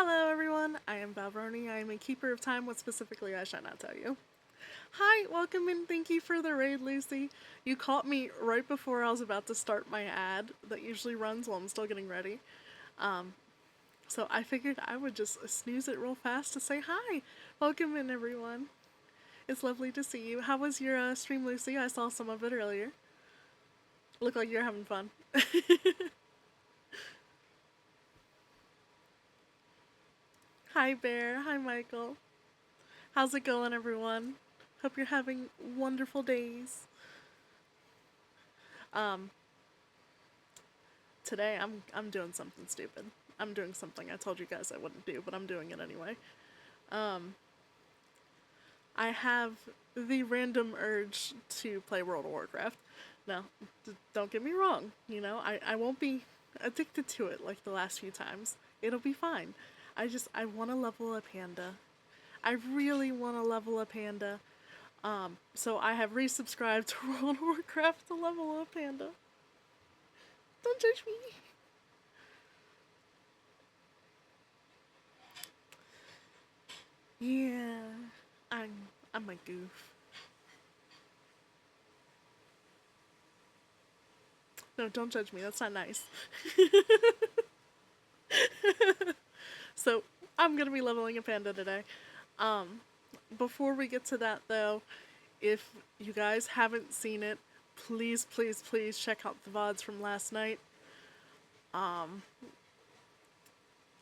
Hello everyone, I am Valbroni. I am a keeper of time. What specifically I shall not tell you. Hi, welcome and thank you for the raid, Lucy. You caught me right before I was about to start my ad that usually runs while I'm still getting ready. So I figured I would just snooze it real fast to say hi. Welcome in everyone. It's lovely to see you. How was your stream, Lucy? I saw some of it earlier. Looked like you're having fun. Hi Bear, hi Michael. How's it going everyone? Hope you're having wonderful days. Um, Today I'm doing something stupid. I'm doing something I told you guys I wouldn't do, but I'm doing it anyway. I have the random urge to play World of Warcraft. Now, don't get me wrong, I won't be addicted to it like the last few times. It'll be fine. I want to level a panda. I really want to level a panda. So I have resubscribed to World of Warcraft to level a panda. Don't judge me. Yeah, I'm a goof. No, don't judge me. That's not nice. So I'm gonna be leveling a panda today. Before we get to that though, if you guys haven't seen it, please, please, please check out the VODs from last night.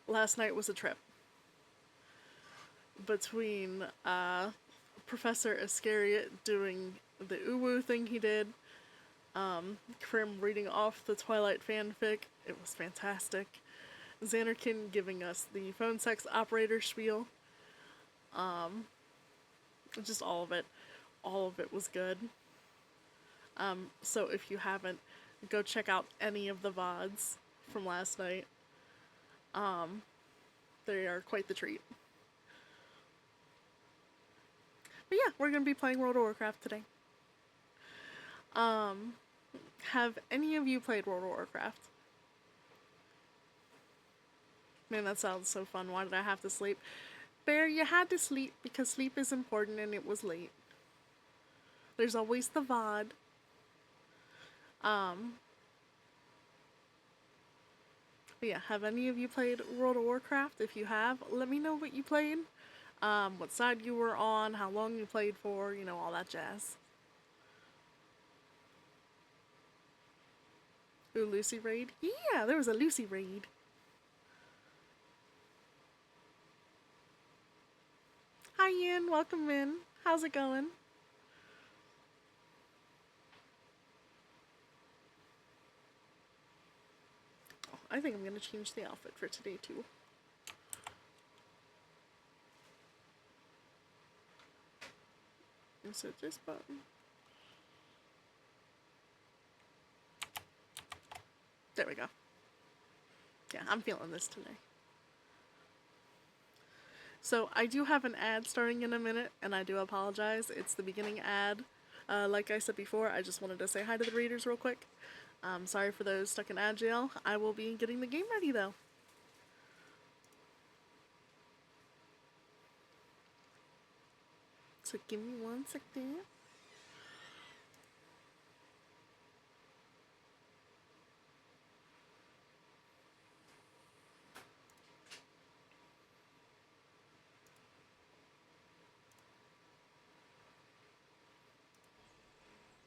Last night was a trip. Between Professor Iscariot doing the uwu thing he did, Krim reading off the Twilight fanfic, it was fantastic. Xanarkin giving us the phone sex operator spiel. Just all of it. All of it was good. So if you haven't, go check out any of the VODs from last night. They are quite the treat. But yeah, we're gonna be playing World of Warcraft today. Have any of you played World of Warcraft? Man, that sounds so fun. Why did I have to sleep? Bear, you had to sleep because sleep is important and it was late. There's always the VOD. But yeah, have any of you played World of Warcraft? If you have, let me know what you played, what side you were on, how long you played for, all that jazz. Ooh, Lucy raid? Yeah, there was a Lucy raid. Hi Ian, welcome in. How's it going? Oh, I think I'm gonna change the outfit for today too. Insert this button. There we go. Yeah, I'm feeling this today. So I do have an ad starting in a minute, and I do apologize. It's the beginning ad. Like I said before, I just wanted to say hi to the readers real quick. Sorry for those stuck in ad jail. I will be getting the game ready though. So give me 1 second.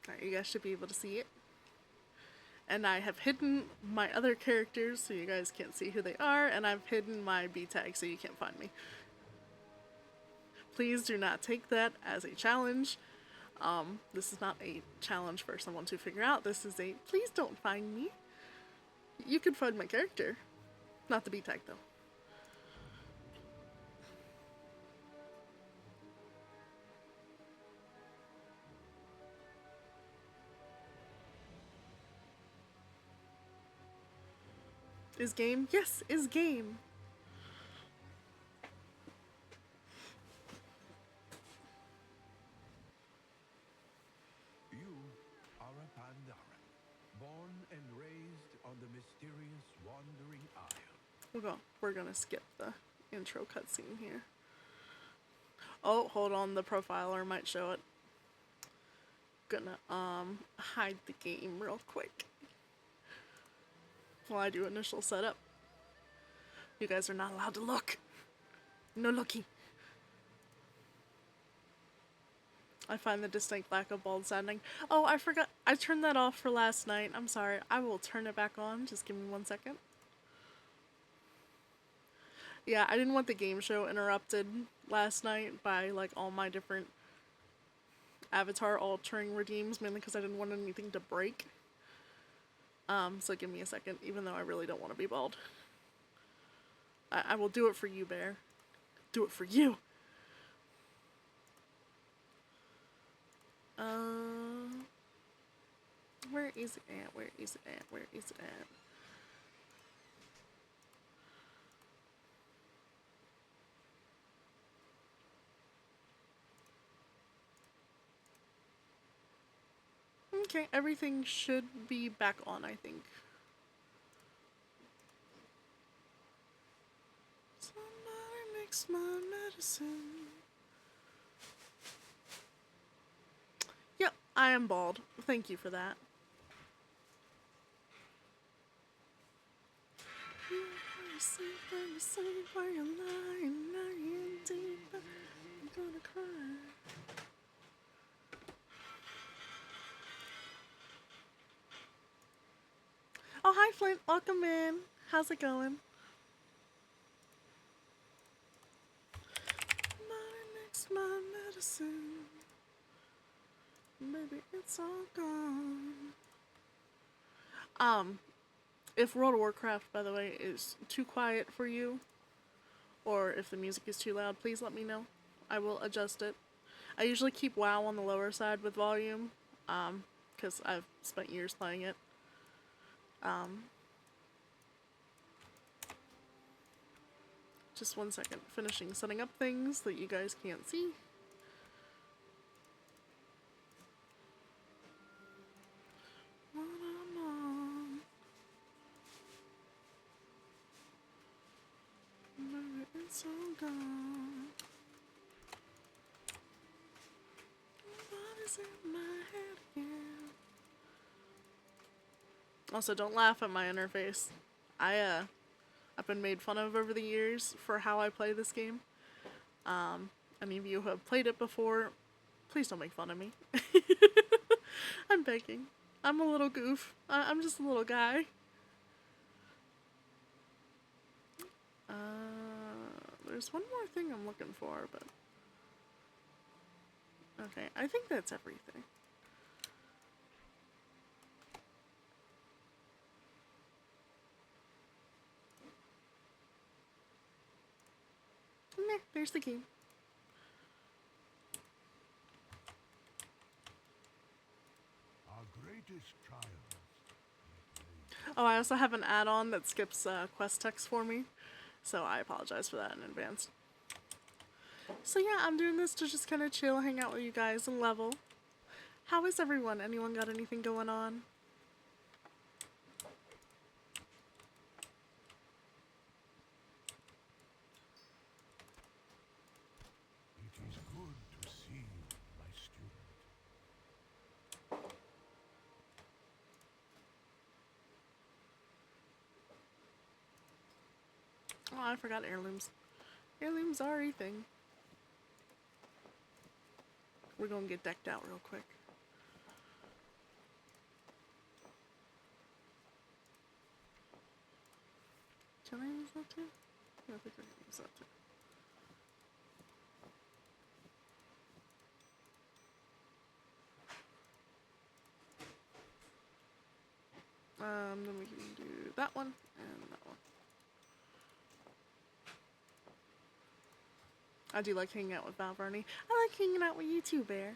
Alright, you guys should be able to see it. And I have hidden my other characters so you guys can't see who they are, and I've hidden my B tag so you can't find me. Please do not take that as a challenge. This is not a challenge for someone to figure out. This is a please don't find me. You can find my character. Not the B tag though. Is game? Yes, is game. You are a Pandaren, born and raised on the mysterious Wandering Isle. We're gonna skip the intro cutscene here. Oh, hold on, the profiler might show it. Gonna hide the game real quick while I do initial setup. You guys are not allowed to look. No looking. I find the distinct lack of bald sounding. Oh, I forgot. I turned that off for last night. I'm sorry. I will turn it back on. Just give me 1 second. Yeah, I didn't want the game show interrupted last night by like all my different avatar altering redeems, mainly because I didn't want anything to break. So give me a second, even though I really don't want to be bald. I will do it for you, Bear. Do it for you! Where is it at? Where is it at? Where is it at? Okay, everything should be back on, I think. Somebody mix my medicine. Yep, I am bald. Thank you for that. I'm gonna cry. Oh, hi Flint, welcome in. How's it going? Mix my medicine. Maybe it's all gone. If World of Warcraft, by the way, is too quiet for you, or if the music is too loud, please let me know. I will adjust it. I usually keep WoW on the lower side with volume, because I've spent years playing it. Just 1 second, finishing setting up things that you guys can't see. It's all gone. What is in my head again? Also, don't laugh at my interface. I've been made fun of over the years for how I play this game. Any of you who have played it before, please don't make fun of me. I'm begging. I'm a little goof. I'm just a little guy. There's one more thing I'm looking for, but... Okay, I think that's everything. Meh, there's the game. Our greatest triumphs. Oh, I also have an add-on that skips quest text for me, so I apologize for that in advance. So yeah, I'm doing this to just kind of chill, hang out with you guys, and level. How is everyone? Anyone got anything going on? It is good to see you, my student. Oh, I forgot heirlooms. Heirlooms are a thing. We're gonna get decked out real quick. Can I use that too? Yeah, I think I can use that too. Then we can do that one and that one. I do like hanging out with Valverni. I like hanging out with you too, Bear.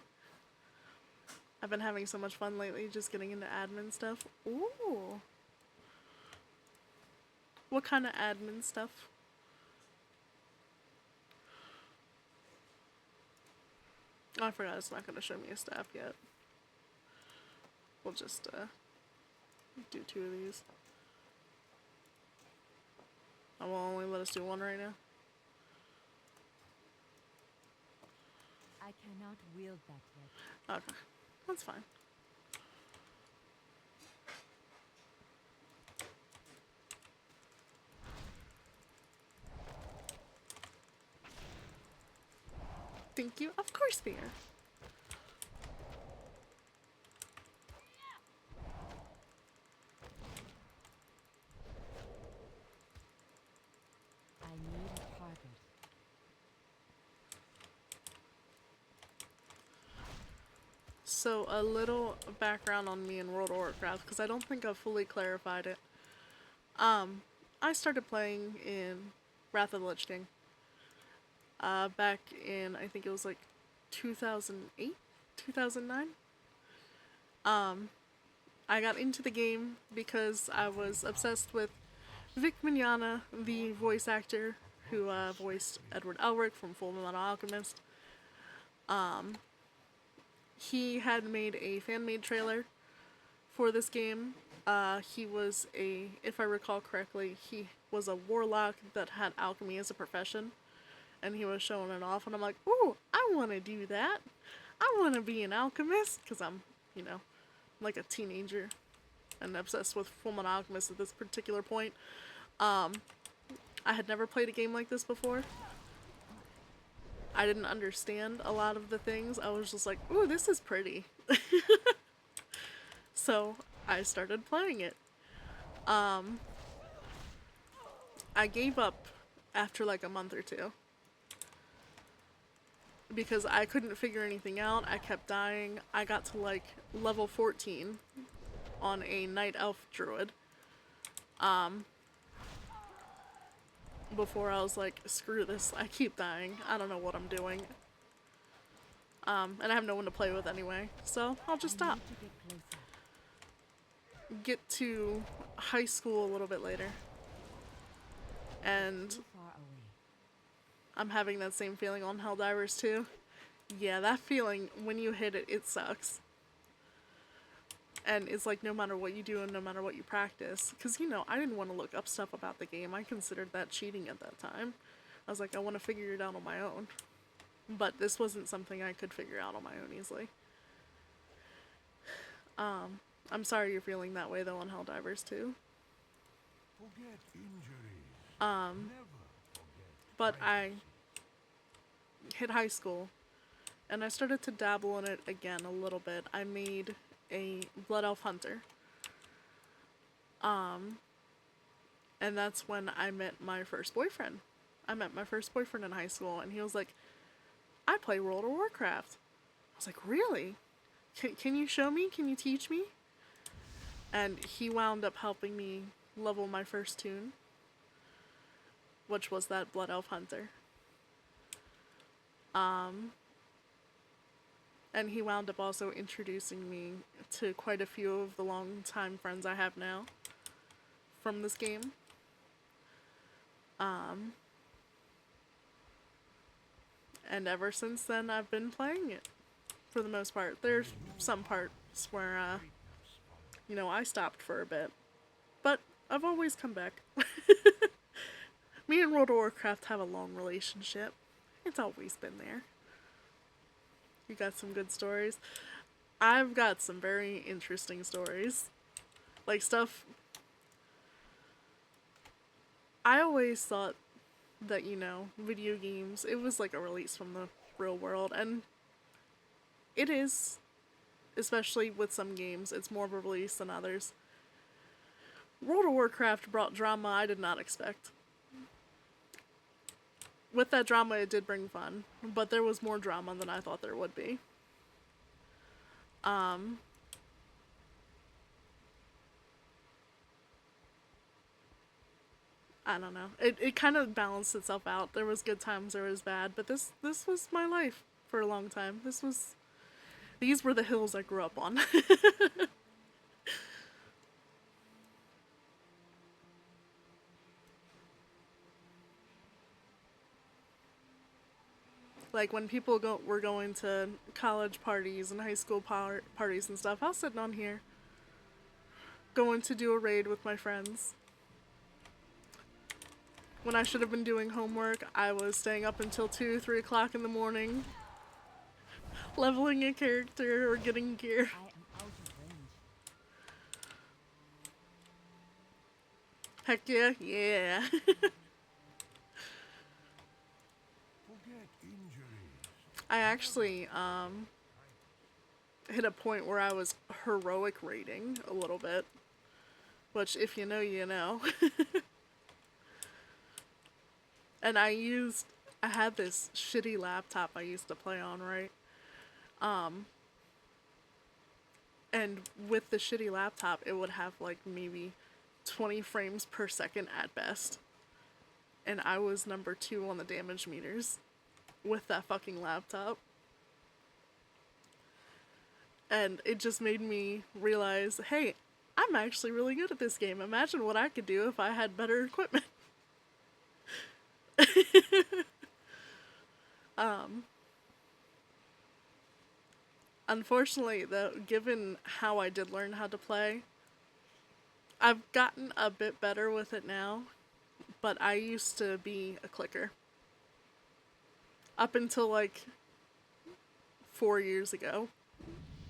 I've been having so much fun lately just getting into admin stuff. Ooh. What kind of admin stuff? Oh, I forgot it's not going to show me a staff yet. We'll just do 2 of these. I will only let us do 1 right now. I cannot wield that yet. Okay, that's fine. Thank you. Of course, Beer. I need a target. So, a little background on me in World of Warcraft, because I don't think I've fully clarified it. I started playing in Wrath of the Lich King. Back in, I think it was like 2008, 2009. I got into the game because I was obsessed with Vic Mignogna, the voice actor who voiced Edward Elric from Full Metal Alchemist. He had made a fan-made trailer for this game. He was if I recall correctly, he was a warlock that had alchemy as a profession. And he was showing it off, and I'm like, ooh, I want to do that. I want to be an alchemist, because I'm, like a teenager and obsessed with Full Metal Alchemist at this particular point. I had never played a game like this before. I didn't understand a lot of the things. I was just like, ooh, this is pretty. So I started playing it. I gave up after like a month or two, because I couldn't figure anything out. I kept dying. I got to like level 14 on a night elf druid. Before I was like, screw this, I keep dying. I don't know what I'm doing. And I have no one to play with anyway, so I'll just stop. To get closer. Get to high school a little bit later, and Too far away. I'm having that same feeling on Helldivers too. Yeah, that feeling, when you hit it, it sucks. And it's like, no matter what you do and no matter what you practice, because, I didn't want to look up stuff about the game. I considered that cheating at that time. I was like, I want to figure it out on my own. But this wasn't something I could figure out on my own easily. I'm sorry you're feeling that way, though, on Helldivers too. Forget injuries. Never forget. But I hit high school, and I started to dabble in it again a little bit. I made a Blood Elf Hunter. And that's when I met my first boyfriend. I met my first boyfriend in high school, and he was like, I play World of Warcraft. I was like, really? Can you show me? Can you teach me? And he wound up helping me level my first toon, which was that Blood Elf Hunter. And he wound up also introducing me to quite a few of the long-time friends I have now from this game. And ever since then, I've been playing it, for the most part. There's some parts where, I stopped for a bit. But I've always come back. Me and World of Warcraft have a long relationship. It's always been there. You got some good stories. I've got some very interesting stories. Like stuff... I always thought that, video games, it was like a release from the real world, and it is. Especially with some games, it's more of a release than others. World of Warcraft brought drama I did not expect. With that drama, it did bring fun, but there was more drama than I thought there would be. I don't know. It kind of balanced itself out. There was good times, there was bad, but this was my life for a long time. These were the hills I grew up on. Like, when people were going to college parties and high school parties and stuff, I was sitting on here, going to do a raid with my friends. When I should have been doing homework, I was staying up until 2, 3 o'clock in the morning, leveling a character or getting gear. I am out of range. Heck yeah, yeah. Forget injuries. I actually hit a point where I was heroic rating a little bit, which if you know, you know. And I had this shitty laptop I used to play on, right? And with the shitty laptop, it would have like maybe 20 frames per second at best. And I was number 2 on the damage meters with that fucking laptop. And it just made me realize, hey, I'm actually really good at this game. Imagine what I could do if I had better equipment. Unfortunately, though, given how I did learn how to play, I've gotten a bit better with it now, but I used to be a clicker. Up until like 4 years ago,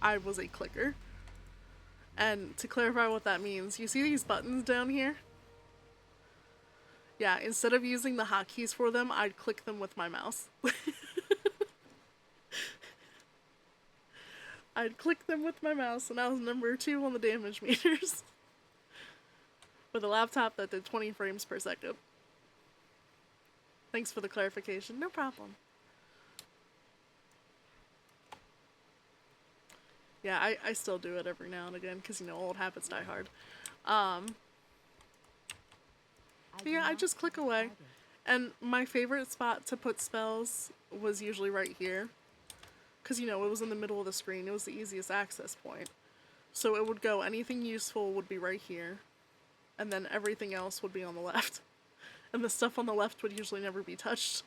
I was a clicker. And to clarify what that means, you see these buttons down here? Yeah, instead of using the hotkeys for them, I'd click them with my mouse. I'd click them with my mouse, and I was number 2 on the damage meters. With a laptop that did 20 frames per second. Thanks for the clarification. No problem. Yeah, I still do it every now and again, because, you know, old habits die hard. But yeah, I just click away. And my favorite spot to put spells was usually right here. Because, you know, it was in the middle of the screen. It was the easiest access point. So it would go, anything useful would be right here. And then everything else would be on the left. And the stuff on the left would usually never be touched.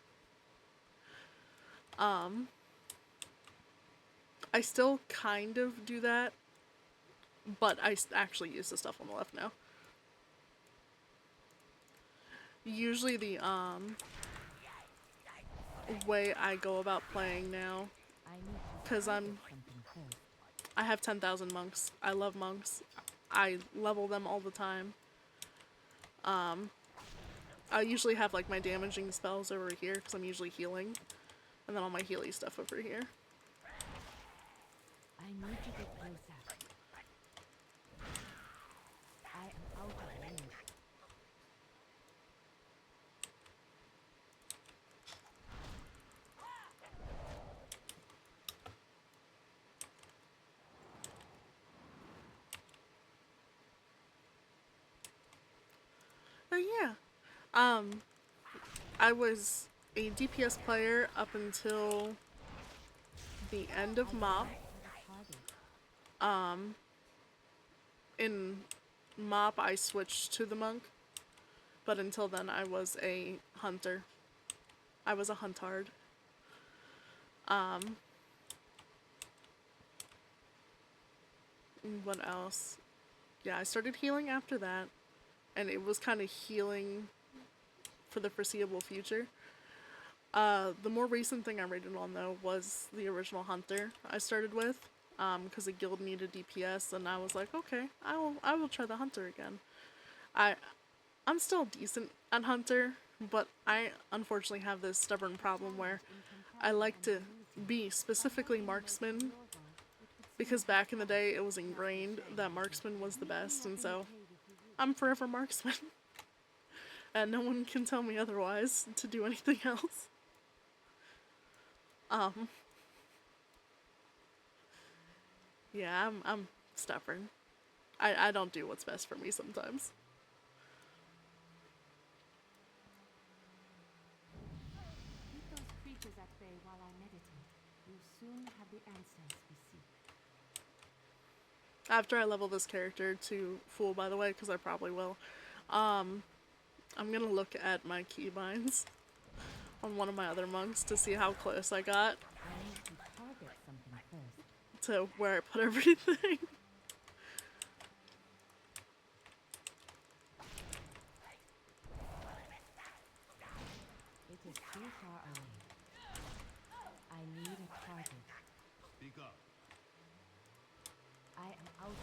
I still kind of do that. But I actually use the stuff on the left now. Usually the way I go about playing now, because I have 10,000 monks. I love monks. I level them all the time. I usually have like my damaging spells over here because I'm usually healing, and then all my healy stuff over here. I need to get closer. I am out of range. Oh yeah. I was a DPS player up until the end of MOP. In MOP I switched to the monk, but until then I was a hunter. I was a huntard. What else? Yeah, I started healing after that, and it was kind of healing for the foreseeable future. The more recent thing I rated on, though, was the original hunter I started with, because the guild needed DPS, and I was like, okay, I will try the hunter again. I'm still decent at hunter, but I unfortunately have this stubborn problem where I like to be specifically marksman, because back in the day it was ingrained that marksman was the best, and so I'm forever marksman. And no one can tell me otherwise to do anything else. Yeah, I'm stubborn. I don't do what's best for me sometimes. Keep those creatures at bay while I meditate. You'll soon have the answers we seek. After I level this character to full, by the way, because I probably will, I'm gonna look at my keybinds on one of my other monks to see how close I got I need to target something first. to where I put everything. It is too far away. I need a target. Speak up. I am out of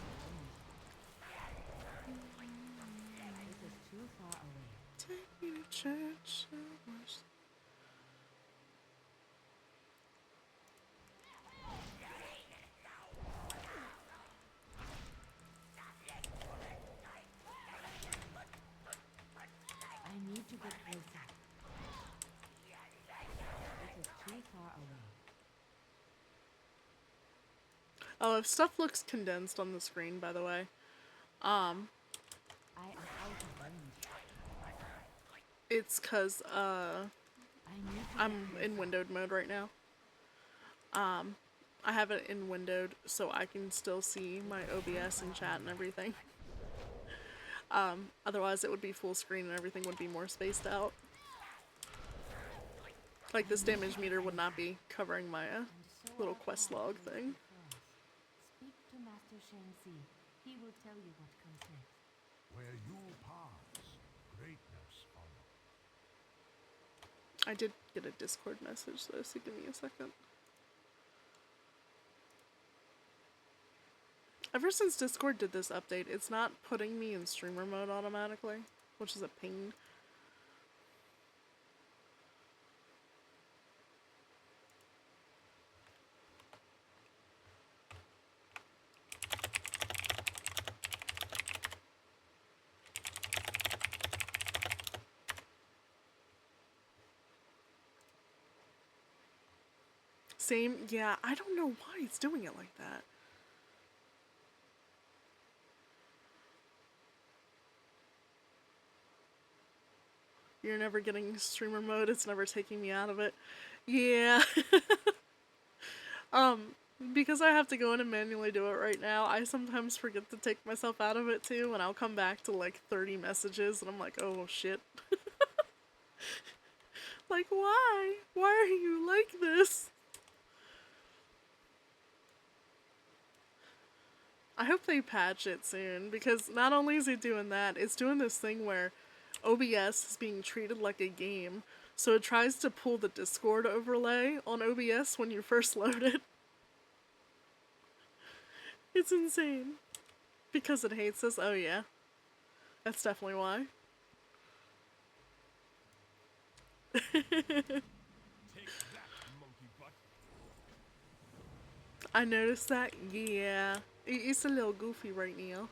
range. It is too far away. Take me to church. So much. I need to get closer. It is too far away. Oh, if stuff looks condensed on the screen, by the way, I am out of range. it's cause I need to I'm get in closer. windowed mode right now. I have it in windowed so I can still see my OBS and chat and everything. Otherwise it would be full screen and everything would be more spaced out. Like this damage meter would not be covering my And so little our quest paths log will thing. cross. Speak to Master Shenzi. He will tell you what comes next. Where you pass, greatness follows. I did get a Discord message though, so give me a second. Ever since Discord did this update, it's not putting me in streamer mode automatically, which is a pain. Same, yeah, I don't know why it's doing it like that. You're never getting streamer mode, it's never taking me out of it. Yeah. Because I have to go in and manually do it right now, I sometimes forget to take myself out of it too, and I'll come back to like 30 messages, and I'm like, oh shit. Like, why? Why are you like this? I hope they patch it soon, because not only is it doing that, it's doing this thing where OBS is being treated like a game, so it tries to pull the Discord overlay on OBS when you first load it. It's insane. Because it hates us? Oh yeah. That's definitely why. Take that, monkey butt. I noticed that, yeah. It's a little goofy right now.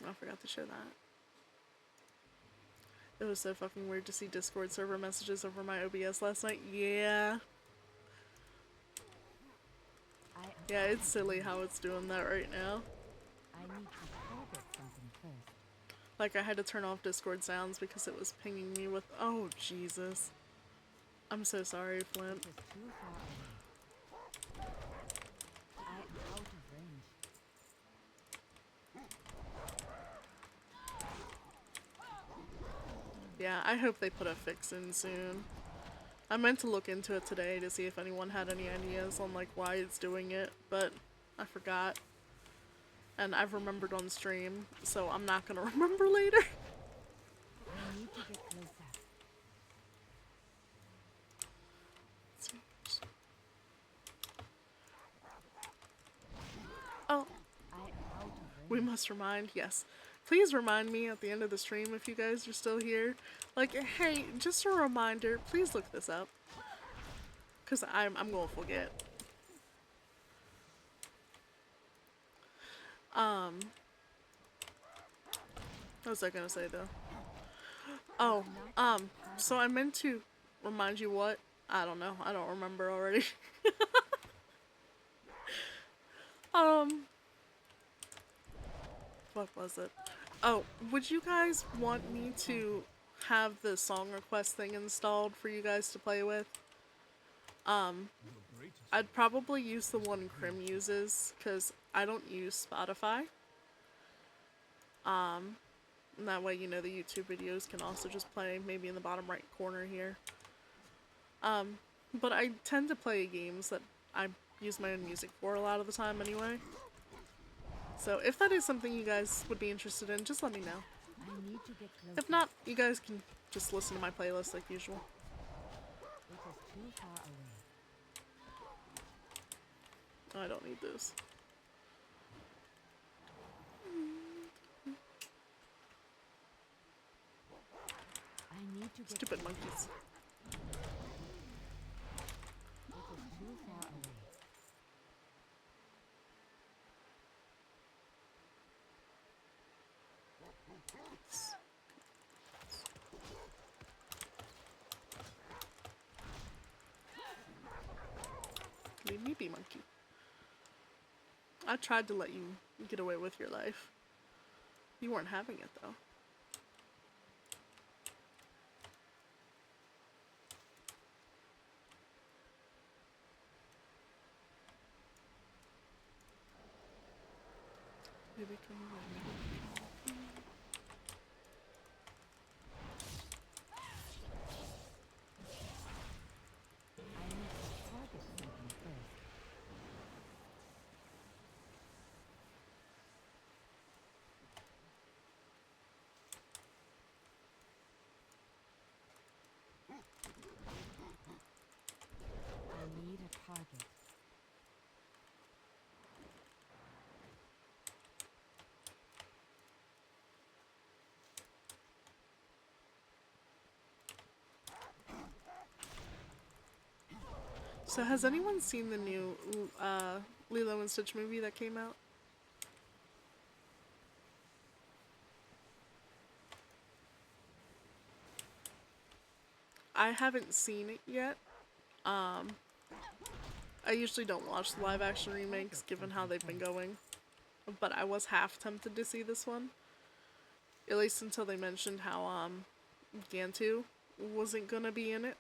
I forgot to show that. It was so fucking weird to see Discord server messages over my OBS last night. Yeah. I am Yeah, out it's of silly range. how it's doing that right now. I need to target something first. Like, I had to turn off Discord sounds because it was pinging me with... Oh, Jesus. I'm so sorry, Flint. It is too far away. I am out of range. Yeah, I hope they put a fix in soon. I meant to look into it today to see if anyone had any ideas on, like, why it's doing it, but I forgot. And I've remembered on stream, so I'm not gonna remember later. I need to get closer. Oh, I am out of we range. must remind, yes. Please remind me at the end of the stream if you guys are still here. Like, hey, just a reminder, please look this up. Because I'm gonna forget. What was I gonna say though? Oh, so I meant to remind you what? I don't know. I don't remember already. What was it? Oh, would you guys want me to have the song request thing installed for you guys to play with? Your greatest I'd probably use the one Krim uses, because I don't use Spotify. And that way, you know, the YouTube videos can also just play maybe in the bottom right corner here. But I tend to play games that I use my own music for a lot of the time anyway. So if that is something you guys would be interested in, just let me know. I need to get closer. If not, you guys can just listen to my playlist like usual. It is too far away. Oh, I don't need those. I need to get Stupid closer. monkeys. It is too far away. Leave me be, monkey. I tried to let you get away with your life. You weren't having it, though. Maybe come away. I need to target something first. I need a target. So has anyone seen the new Lilo and Stitch movie that came out? I haven't seen it yet. I usually don't watch the live action remakes given how they've been going. But I was half tempted to see this one. At least until they mentioned how Gantu wasn't gonna be in it.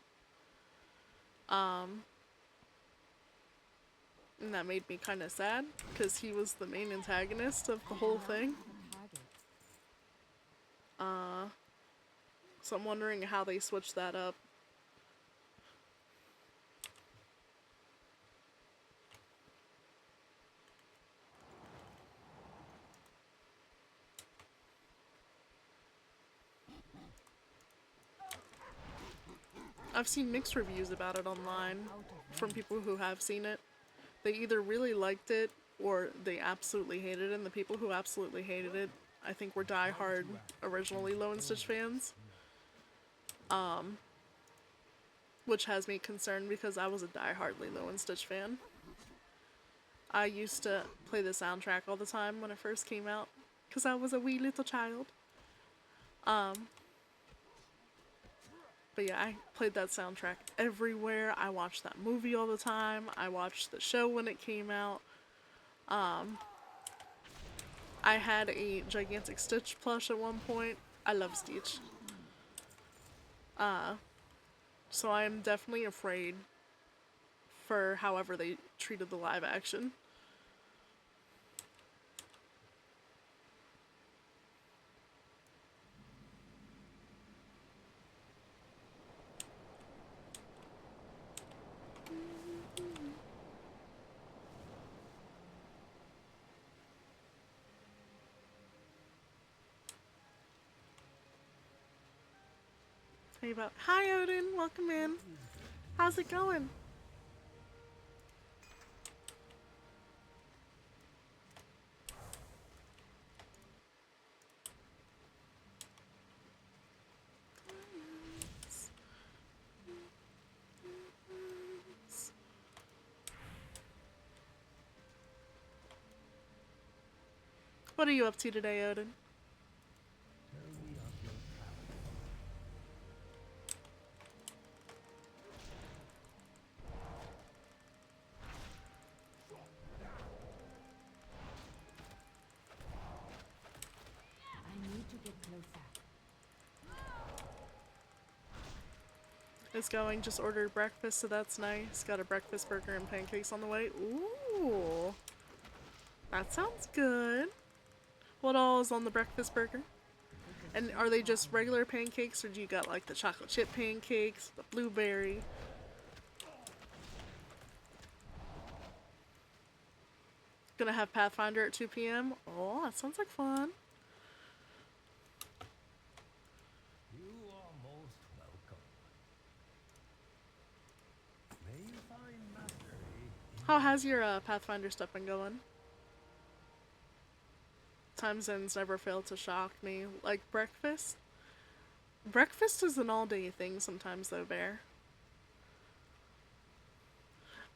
And that made me kind of sad because he was the main antagonist of the whole thing. A target. So I'm wondering how they switched that up. I've seen mixed reviews about it online from people who have seen it. They either really liked it or they absolutely hated it, and the people who absolutely hated it, I think, were diehard original Lilo and Stitch fans. Which has me concerned because I was a diehard Lilo and Stitch fan. I used to play the soundtrack all the time when it first came out because I was a wee little child. But yeah, I played that soundtrack everywhere. I watched that movie all the time. I watched the show when it came out. I had a gigantic Stitch plush at one point. I love Stitch. So I am definitely afraid for however they treated the live action. Hey, about hi Odin, welcome in. How's it going? What are you up to today, Odin? Tell me of your travels. I need to get closer. It's going. Just ordered breakfast, so that's nice. Got a breakfast burger and pancakes on the way. Ooh. That sounds good. What all is on the breakfast burger? And are they just regular pancakes, or do you got like the chocolate chip pancakes, the blueberry? Gonna have Pathfinder at 2 p.m. Oh, that sounds like fun. You are most welcome. May you find mastery in How has your Pathfinder stuff been going? Times ends never fail to shock me. Like breakfast? Breakfast is an all-day thing sometimes, though, Bear.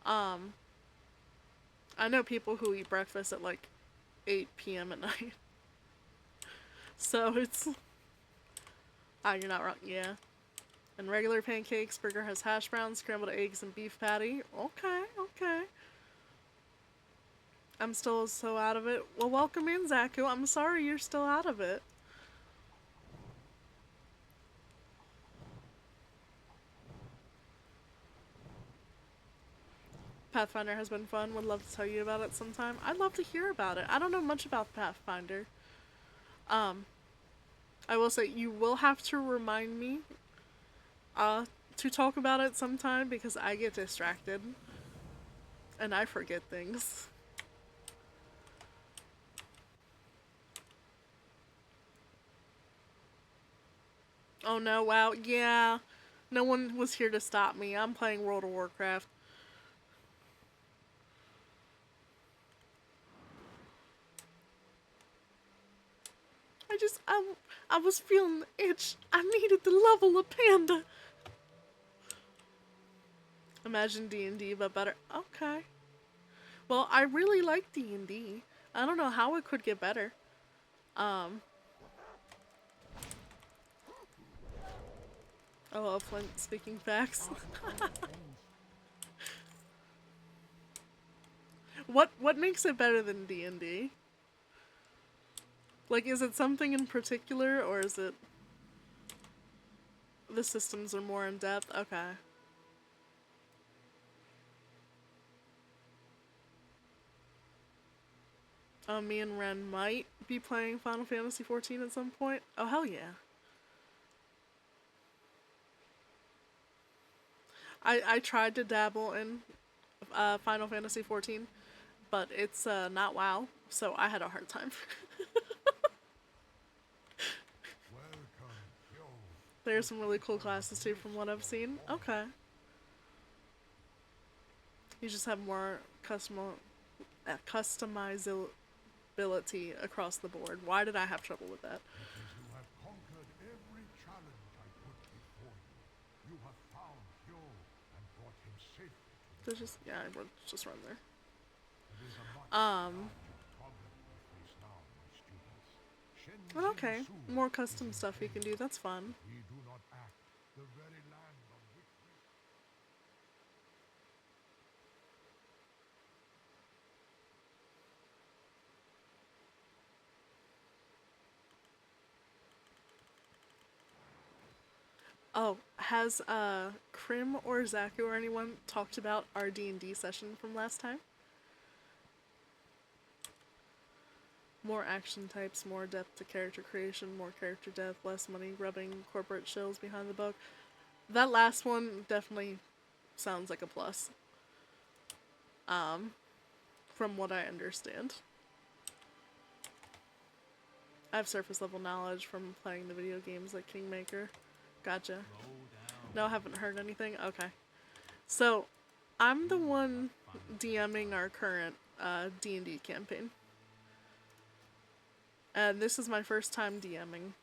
Um, I know people who eat breakfast at like 8 p.m. at night. So it's... Ah, you're not wrong. Yeah. And regular pancakes, burger has hash browns, scrambled eggs, and beef patty. Okay, okay. I'm still so out of it. Well, welcome in, Zaku. I'm sorry you're still out of it. Pathfinder has been fun. Would love to tell you about it sometime. I'd love to hear about it. I don't know much about Pathfinder. I will say you will have to remind me to talk about it sometime because I get distracted and I forget things. Oh no, wow, yeah. No one was here to stop me. I'm playing World of Warcraft. I was feeling the itch. I needed to level a panda. Imagine D&D, but better. Okay. Well, I really like D&D. I don't know how it could get better. Oh, Flint speaking facts. What makes it better than D&D? Like, is it something in particular, or is it the systems are more in depth? Okay. Me and Ren might be playing Final Fantasy XIV at some point. Oh, hell yeah. I tried to dabble in Final Fantasy XIV, but it's not WoW, so I had a hard time. welcome, yo. There's some really cool classes too from what I've seen. Okay. You just have more customizability across the board. Why did I have trouble with that? Because you have conquered every challenge I put before you. You have found Hyo and brought him safely to There's just, yeah, I would just run there. It is a much larger problem we face now, my students. Shen Okay, Jinsu more custom is stuff you can do. That's fun. we do not act. The very land on which we Oh, has Krim or Zaku or anyone talked about our D&D session from last time? More action types, more depth to character creation, more character depth, less money rubbing corporate shills behind the book. That last one definitely sounds like a plus. From what I understand. I have surface level knowledge from playing the video games like Kingmaker. Gotcha. No, I haven't heard anything? Okay. So, I'm the one DMing our current D&D campaign. And this is my first time DMing.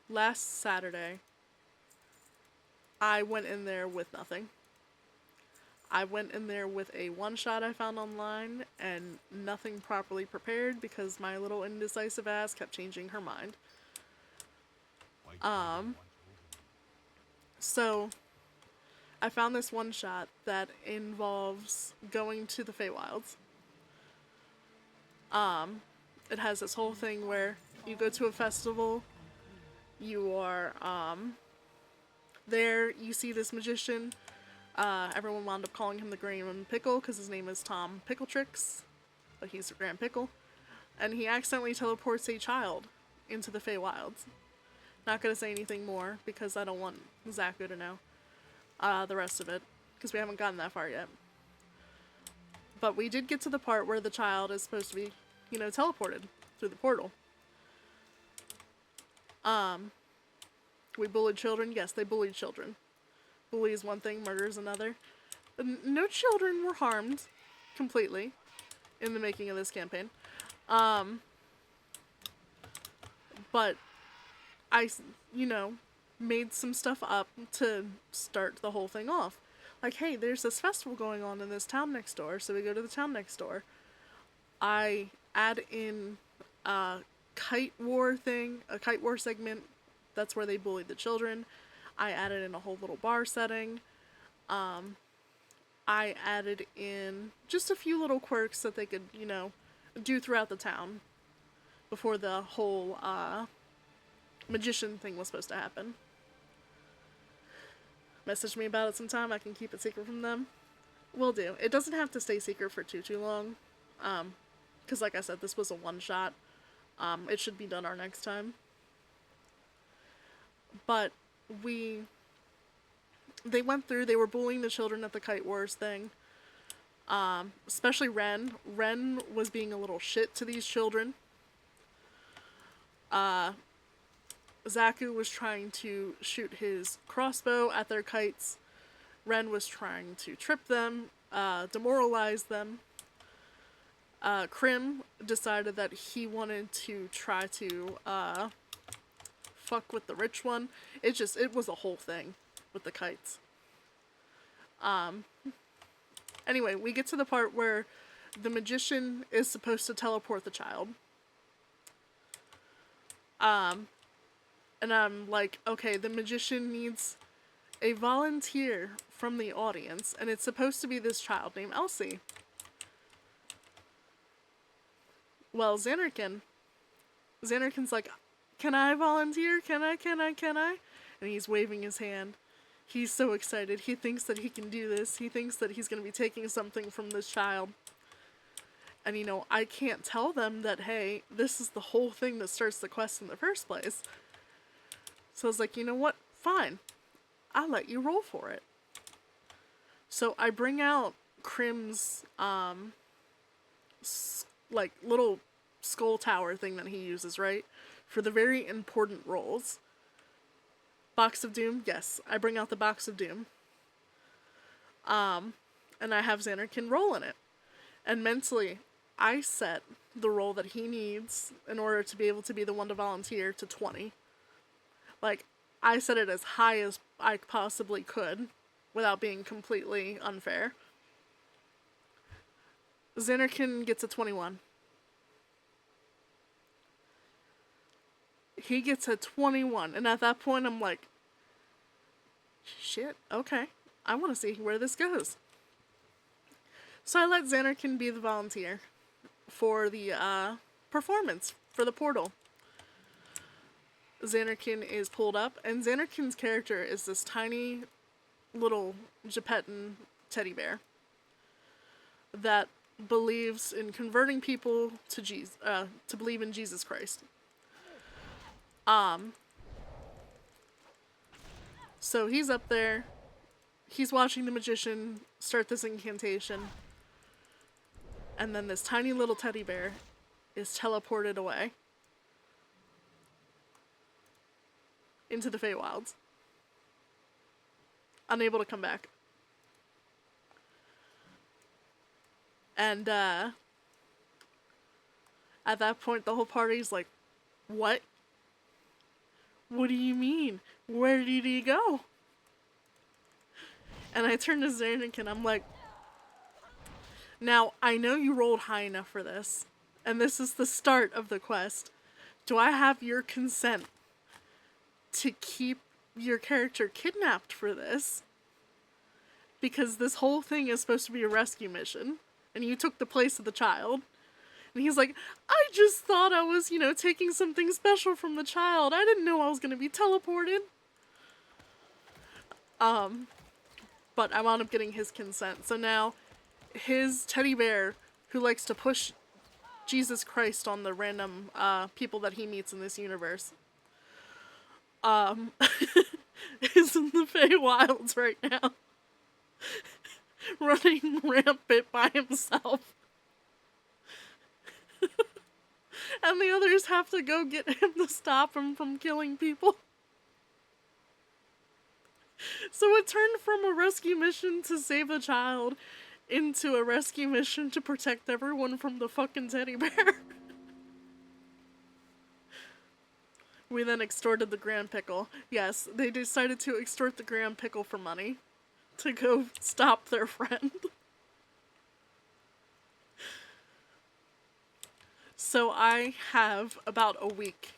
Last Saturday, I went in there with nothing. I went in there with a one-shot I found online and nothing properly prepared because my little indecisive ass kept changing her mind. So, I found this one-shot that involves going to the Feywilds. It has this whole thing where you go to a festival, you are, there, you see this magician. Everyone wound up calling him the Graham Pickle because his name is Tom Pickletrix, but he's the Grand Pickle. And he accidentally teleports a child into the Feywilds. Not gonna say anything more because I don't want Zaku to know the rest of it because we haven't gotten that far yet. But we did get to the part where the child is supposed to be, teleported through the portal. We bullied children? Yes, they bullied children. Bully is one thing, murder is another. No children were harmed completely in the making of this campaign. But I, made some stuff up to start the whole thing off. Like, hey, there's this festival going on in this town next door, so we go to the town next door. I add in a kite war segment. That's where they bullied the children. I added in a whole little bar setting. I added in just a few little quirks that they could, do throughout the town before the whole magician thing was supposed to happen. Message me about it sometime. I can keep it secret from them. Will do. It doesn't have to stay secret for too long. Because like I said, this was a one-shot. It should be done our next time. But they went through, they were bullying the children at the Kite Wars thing. Especially Ren. Ren was being a little shit to these children. Zaku was trying to shoot his crossbow at their kites. Ren was trying to trip them, demoralize them. Krim decided that he wanted to try to fuck with the rich one. It was a whole thing with the kites. Anyway, we get to the part where the magician is supposed to teleport the child. And I'm like, okay, the magician needs a volunteer from the audience, and it's supposed to be this child named Elsie. Well, Xanarkin's like, can I volunteer? Can I? And he's waving his hand. He's so excited. He thinks that he can do this. He thinks that he's going to be taking something from this child. And, I can't tell them that, hey, this is the whole thing that starts the quest in the first place. So I was like, you know what? Fine. I'll let you roll for it. So I bring out Krim's, little skull tower thing that he uses, right? For the very important rolls. Box of Doom? Yes. I bring out the Box of Doom. And I have Xanarkin roll in it. And mentally, I set the roll that he needs in order to be able to be the one to volunteer to 20. Like, I set it as high as I possibly could without being completely unfair. Xanarkin gets a 21. He gets a 21, and at that point I'm like, shit, okay. I want to see where this goes. So I let Xanarkin be the volunteer for the performance for the portal. Xanarkin is pulled up, and Xanarkin's character is this tiny little Geppetton teddy bear that believes in converting people to believe in Jesus Christ. So he's up there, he's watching the magician start this incantation, and then this tiny little teddy bear is teleported away into the Feywilds, unable to come back. And at that point the whole party's like, what? What do you mean? Where did he go? And I turn to Xernik and I'm like, now, I know you rolled high enough for this, and this is the start of the quest. Do I have your consent to keep your character kidnapped for this? Because this whole thing is supposed to be a rescue mission, and you took the place of the child. And he's like, I just thought I was, taking something special from the child. I didn't know I was going to be teleported. But I wound up getting his consent. So now, his teddy bear, who likes to push Jesus Christ on the random people that he meets in this universe, is in the Feywilds right now. running rampant by himself. And the others have to go get him to stop him from killing people. So it turned from a rescue mission to save a child into a rescue mission to protect everyone from the fucking teddy bear. We then extorted the Grand Pickle. Yes, they decided to extort the Grand Pickle for money to go stop their friend. So I have about a week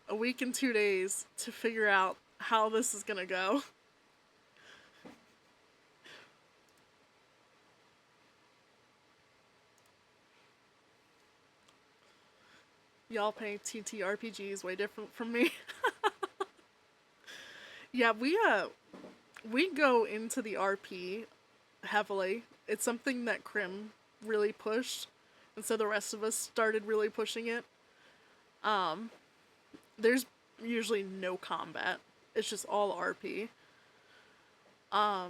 and 2 days to figure out how this is gonna go. Y'all play TTRPGs way different from me. Yeah, we go into the RP heavily. It's something that Krim really pushed, and so the rest of us started really pushing it. There's usually no combat. It's just all RP. I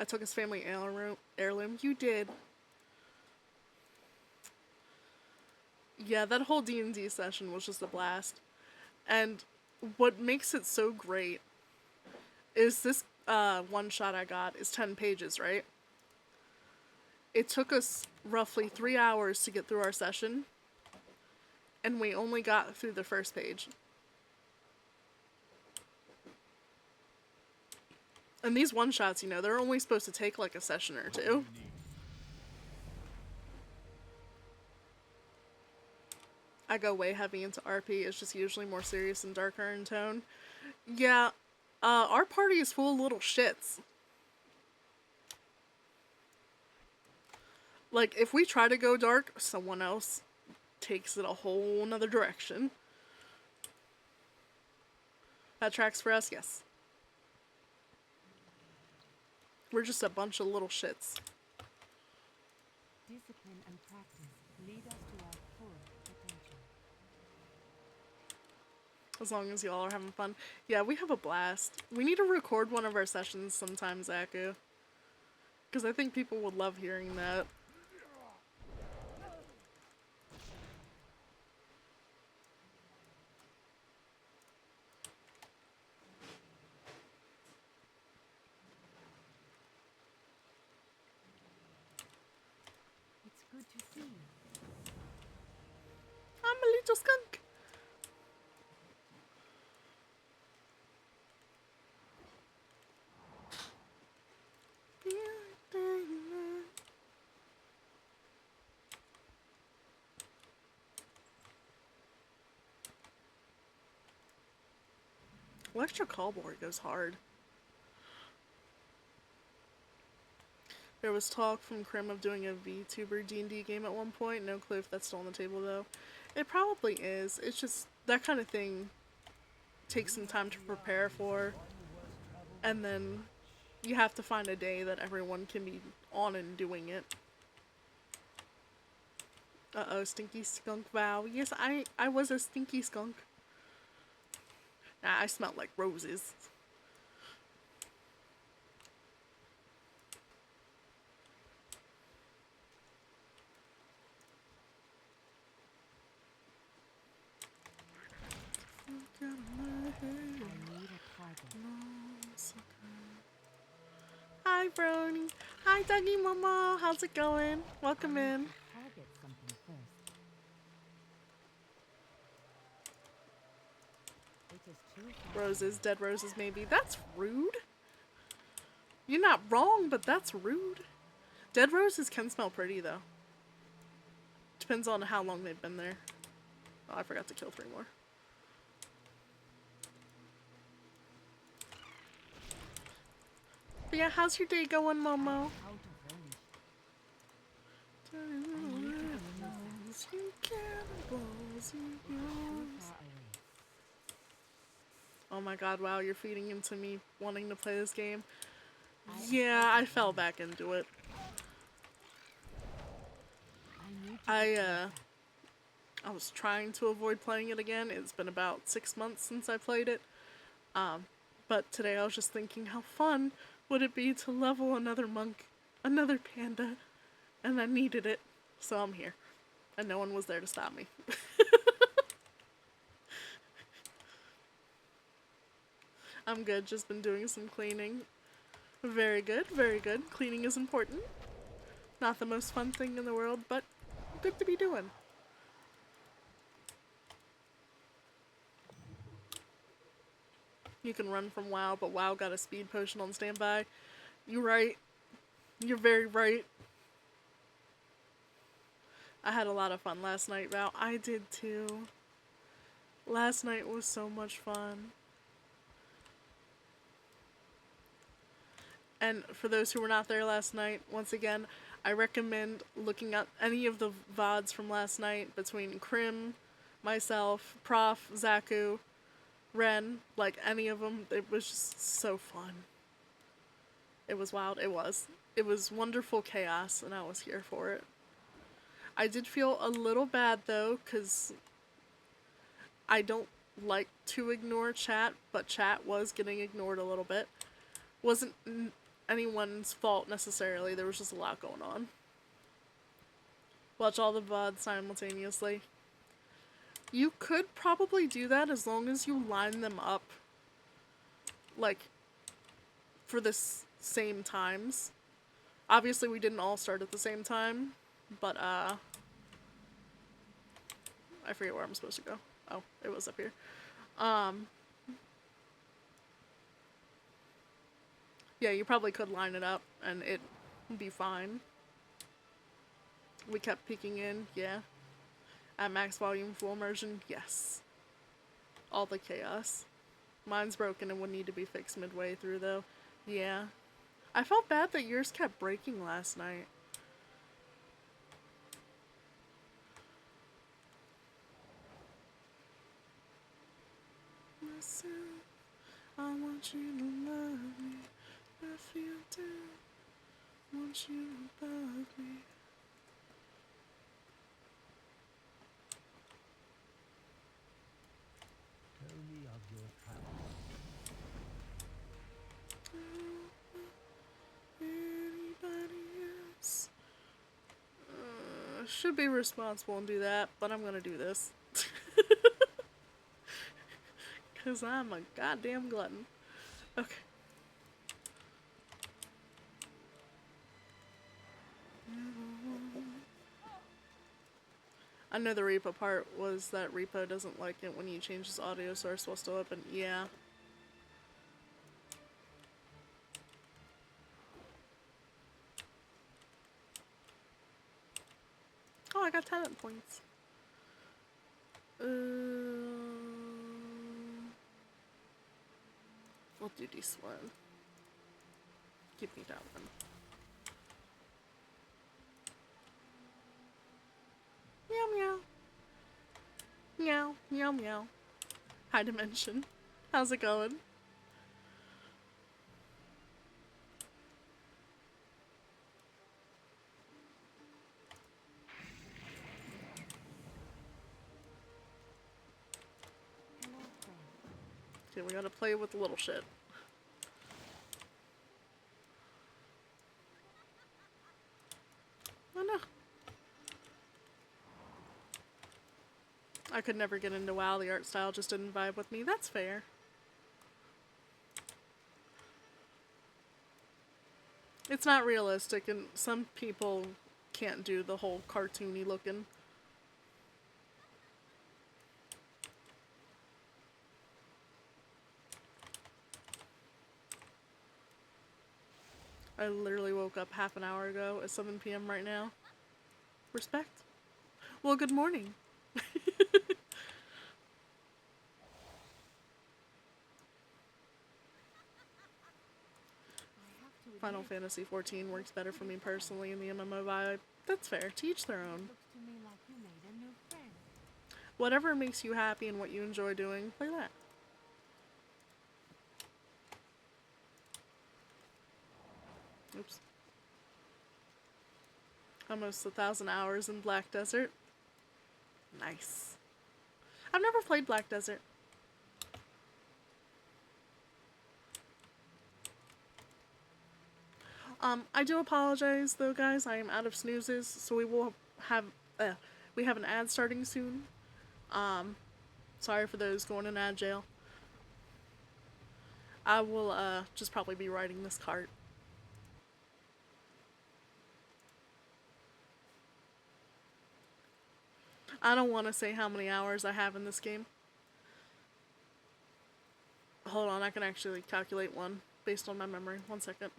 took his family heirloom. You did. Yeah, that whole D&D session was just a blast. And what makes it so great is this one shot I got is 10 pages, right? It took us roughly 3 hours to get through our session, and we only got through the first page. And these one-shots, you know, they're only supposed to take like a session or two. I go way heavy into RP. It's just usually more serious and darker in tone. Yeah, our party is full of little shits. Like, if we try to go dark, someone else takes it a whole nother direction. That tracks for us, yes. We're just a bunch of little shits. Discipline and practice lead us to our full potential. As long as y'all are having fun. Yeah, we have a blast. We need to record one of our sessions sometime, Zaku. Because I think people would love hearing that. It's good to see you. I'm a little skunk. Electro Callboard goes hard. There was talk from Krim of doing a VTuber D&D game at one point. No clue if that's still on the table though. It probably is. It's just that kind of thing takes some time to prepare for. And then you have to find a day that everyone can be on and doing it. Uh-oh, stinky skunk vow. Yes, I was a stinky skunk. Nah, I smelled like roses. I need a target. Hi, Brony. Hi, Dougie Momo. How's it going? Welcome in. Target something first. It is too far. Roses, dead roses maybe. That's rude. You're not wrong, but that's rude. Dead roses can smell pretty though. Depends on how long they've been there. Oh, I forgot to kill 3 more. But yeah, how's your day going, Momo? Out of range. Oh my god, wow, you're feeding into me wanting to play this game. Yeah, I fell back into it. I was trying to avoid playing it again. It's been about 6 months since I played it. But today I was just thinking how fun would it be to level another monk, another panda, and I needed it, so I'm here. And no one was there to stop me. I'm good, just been doing some cleaning. Very good, very good. Cleaning is important. Not the most fun thing in the world, but good to be doing. You can run from WoW, but WoW got a speed potion on standby. You're right. You're very right. I had a lot of fun last night, Val. I did too. Last night was so much fun. And for those who were not there last night, once again, I recommend looking at any of the VODs from last night between Krim, myself, Prof, Zaku, Ren, like any of them. It was just so fun. It was wild. It was. It was wonderful chaos, and I was here for it. I did feel a little bad, though, because I don't like to ignore chat, but chat was getting ignored a little bit. Wasn't anyone's fault, necessarily. There was just a lot going on. Watch all the VODs simultaneously. You could probably do that as long as you line them up, like, for the same times. Obviously, we didn't all start at the same time, but, I forget where I'm supposed to go. Oh, it was up here. Yeah, you probably could line it up, and it'd be fine. We kept peeking in, yeah. At max volume, full immersion, yes. All the chaos. Mine's broken and would need to be fixed midway through, though. Yeah. I felt bad that yours kept breaking last night. I want you to love me. I feel too. Want you above me. Tell me of your travels. Anybody else? Should be responsible and do that, but I'm gonna do this. Because I'm a goddamn glutton. Okay. I know the repo part was that repo doesn't like it when you change his audio source while still open. Yeah. Oh, I got talent points. We'll do this one. Give me that one. Meow meow. Meow meow meow. High Dimension. How's it going? Hello, friend. Okay, we gotta play with the little shit. Oh no. I could never get into WoW. The art style just didn't vibe with me. That's fair. It's not realistic, and some people can't do the whole cartoony looking. I literally woke up half an hour ago at 7 p.m. right now. Respect. Well, good morning. Final Fantasy XIV works better for me personally in the MMO vibe. That's fair. To each their own. Looks to me like you made a new friend. Whatever makes you happy and what you enjoy doing, play that. Oops. Almost 1,000 hours in Black Desert. Nice. I've never played Black Desert. I do apologize though, guys. I am out of snoozes, so we have an ad starting soon. Sorry for those going in ad jail. I will just probably be riding this cart. I don't want to say how many hours I have in this game. Hold on, I can actually calculate one based on my memory. 1 second.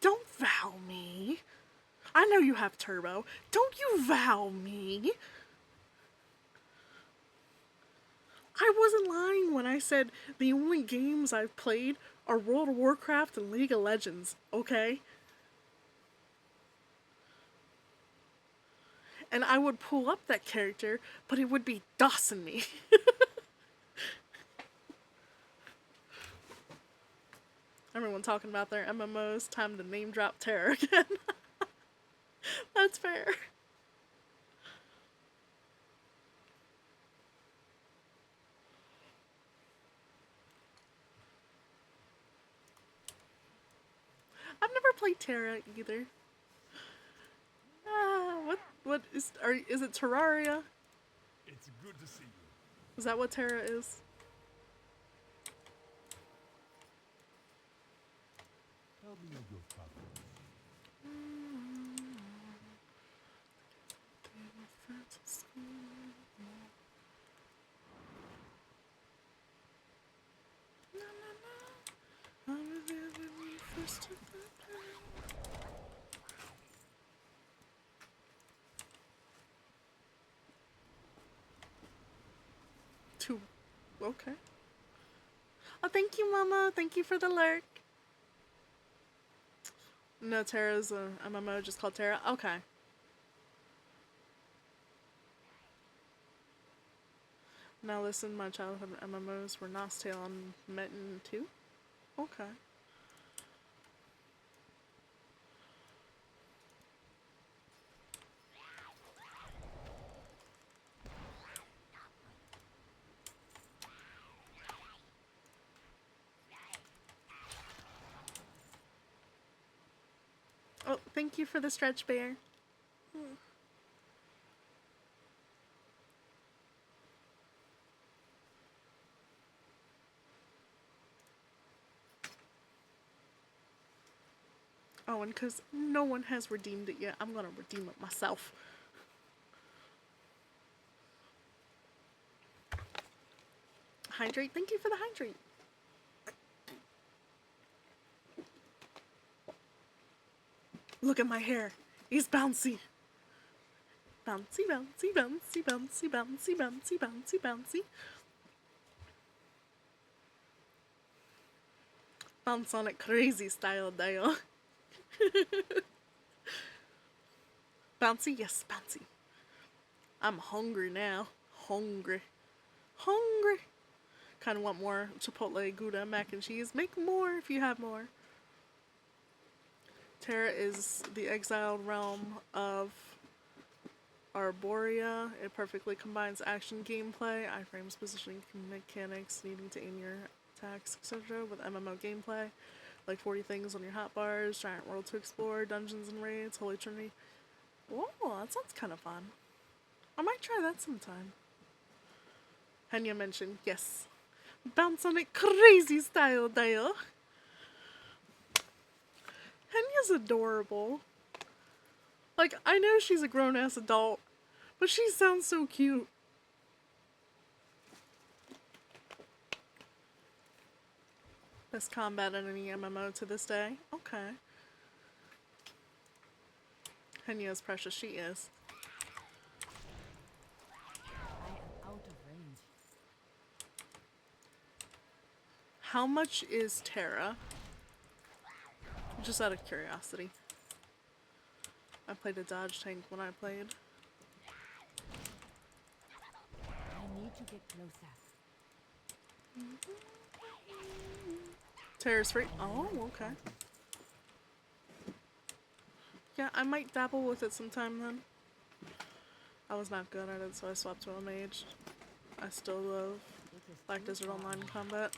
Don't vow me. I know you have turbo. Don't you vow me. I wasn't lying when I said the only games I've played are World of Warcraft and League of Legends, okay? And I would pull up that character, but it would be dossing me. Everyone talking about their MMOs, time to name drop Terra again. That's fair. I've never played Terra either. Is it Terraria? It's good to see you. Is that what Terra is? Tell me of your travels. Okay. Oh, thank you, Mama. Thank you for the lurk. No, Terra's a MMO just called Terra. Okay. Now listen, my childhood MMOs were Nostale and Metin 2. Okay. Oh, thank you for the stretch bear. Oh, and because no one has redeemed it yet, I'm gonna redeem it myself. Hydrate, thank you for the hydrate. Look at my hair. It's bouncy. Bouncy, bouncy, bouncy, bouncy, bouncy, bouncy, bouncy, bouncy. Bounce on it crazy style, Dale. Bouncy, yes, bouncy. I'm hungry now. Hungry. Hungry. Kind of want more Chipotle, Gouda, mac and cheese. Make more if you have more. Terra is the exiled realm of Arborea. It perfectly combines action gameplay, iframes, positioning mechanics, needing to aim your attacks, etc. with MMO gameplay, like 40 things on your hotbars, giant world to explore, dungeons and raids, Holy Trinity. Whoa, that sounds kind of fun. I might try that sometime. Henya mentioned, yes. Bounce on it crazy style, Dale. Henya's adorable. Like, I know she's a grown-ass adult, but she sounds so cute. Best combat in any MMO to this day. Okay. Pena as precious she is. I am out of range. How much is Terra? Just out of curiosity. I played a dodge tank when I played. I need to get closer. Terra's free. Oh, okay. Yeah, I might dabble with it sometime then. I was not good at it, so I swapped to a mage. I still love It is Black too Desert far Online away. combat.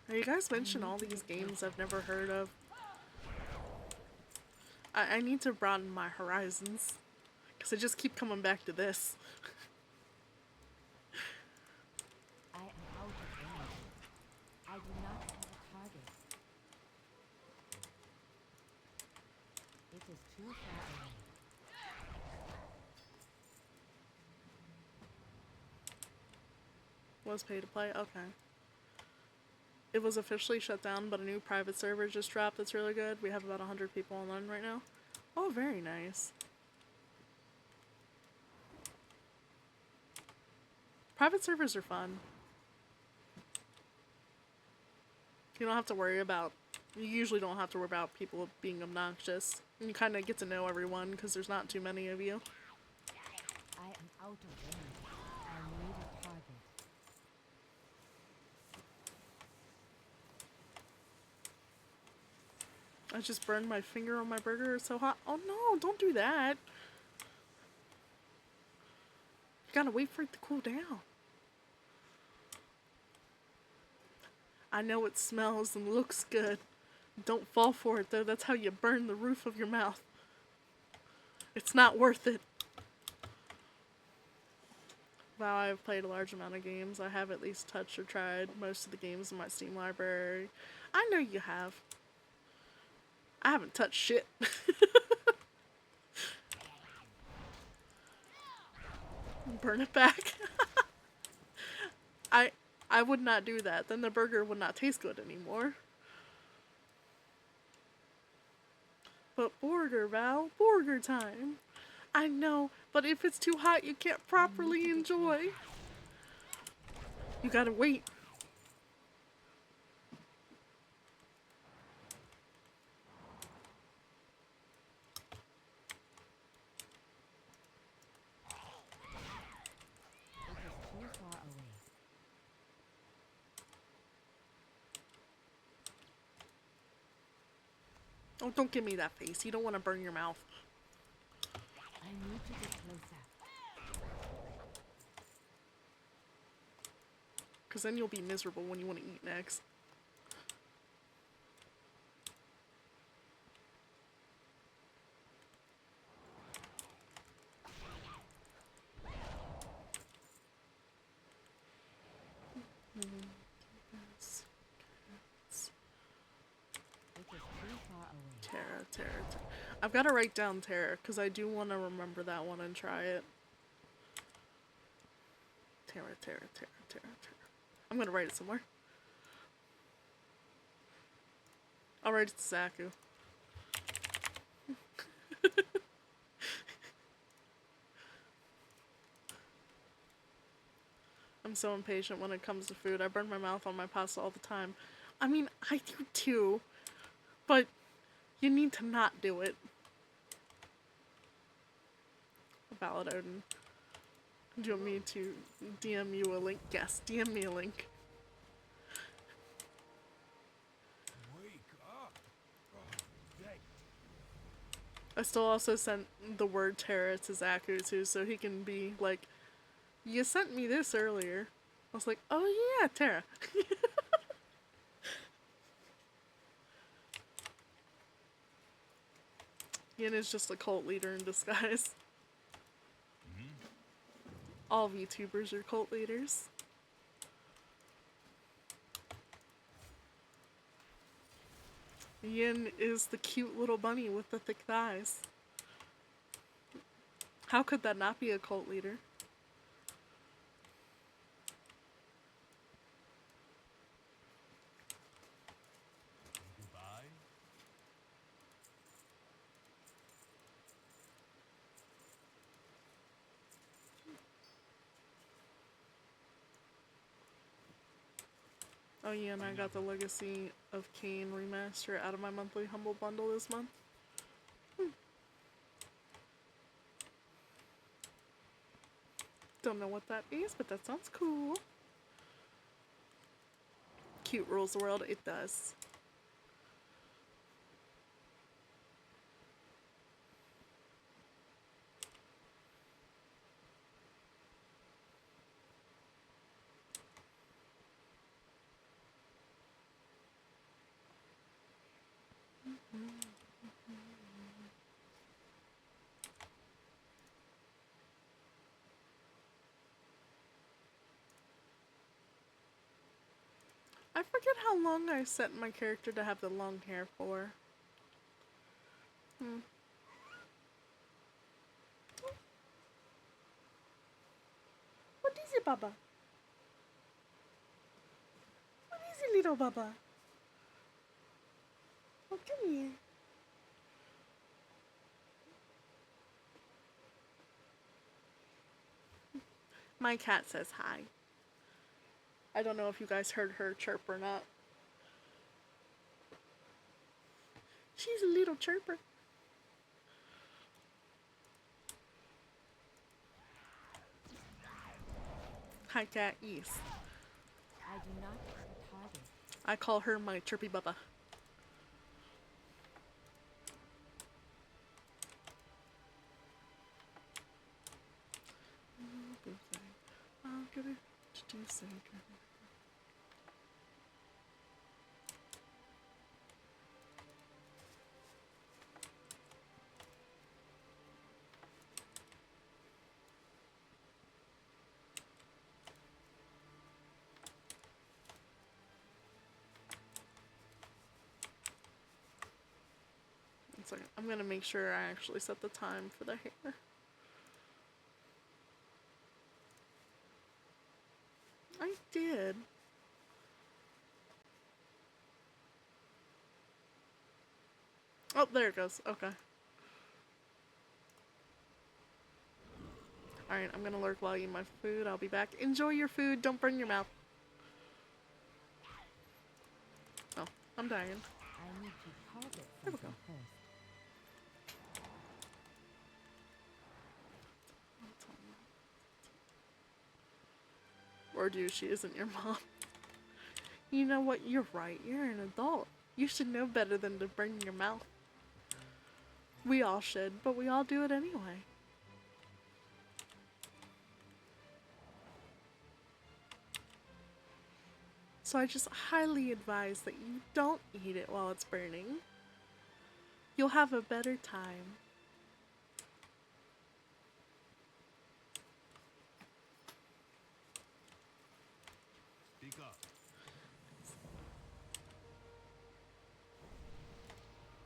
You guys mention all these games I've never heard of. I need to broaden my horizons. Because I just keep coming back to this. I am out of range. I do not have a target. It is too far away. Was pay to play? Okay. It was officially shut down, but a new private server just dropped that's really good. We have about 100 people online right now. Oh, very nice. Private servers are fun. You don't have to worry about... You usually don't have to worry about people being obnoxious. And you kind of get to know everyone because there's not too many of you. I am out of range. I need a target. I just burned my finger on my burger. It's so hot. Oh no, don't do that. You gotta wait for it to cool down. I know it smells and looks good. Don't fall for it though. That's how you burn the roof of your mouth. It's not worth it. While I've played a large amount of games, I have at least touched or tried most of the games in my Steam library. I know you have. I haven't touched shit. Burn it back. I would not do that. Then the burger would not taste good anymore. But burger, Val. Burger time. I know, but if it's too hot, you can't properly enjoy. You gotta wait. It is too far away. Oh, don't give me that face. You don't want to burn your mouth. I need to get closer. Because then you'll be miserable when you want to eat next. It is too far away. Terra. I've got to write down Terra because I do want to remember that one and try it. Terra. I'm going to write it somewhere. I'll write it to Zaku. I'm so impatient when it comes to food. I burn my mouth on my pasta all the time. I mean, I do too. But you need to not do it. Ballad Odin. Do you want me to DM you a link? Yes, DM me a link. Wake up! Dead. I still also sent the word Terra to Zaku too, so he can be like, you sent me this earlier. I was like, oh yeah, Terra. Yin is just a cult leader in disguise. All VTubers are cult leaders. Yin is the cute little bunny with the thick thighs. How could that not be a cult leader? Oh yeah, and I got the Legacy of Kain remaster out of my monthly Humble Bundle this month. Don't know what that is, but that sounds cool. Cute rules the world, it does. I forget how long I set my character to have the long hair for. What is it, Baba? What is it, little Baba? Oh, come here. My cat says hi. I don't know if you guys heard her chirp or not. She's a little chirper. Hi, cat. Yes. I do not have a target. I call her my chirpy Bubba. I'll get it to do so. It's like, I'm gonna make sure I actually set the time for the hair. I did. Oh, there it goes. Okay. Alright, I'm gonna lurk while I eat my food. I'll be back. Enjoy your food. Don't burn your mouth. Oh, I'm dying. I need to target There we something go. first. Or do she isn't your mom? You know what? You're right. You're an adult. You should know better than to burn your mouth. We all should, but we all do it anyway. So I just highly advise that you don't eat it while it's burning. You'll have a better time. Speak up.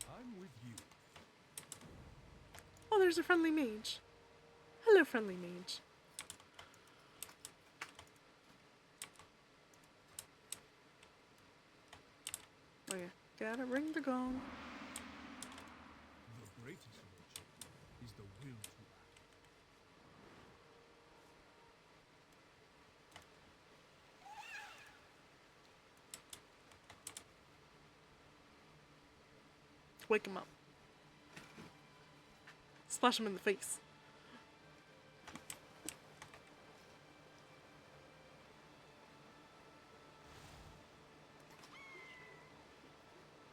I'm with you. Oh, there's a friendly mage. Hello, friendly mage. Oh yeah, gotta ring the gong. The greatest virtue is the will to act. Wake him up. Splash him in the face.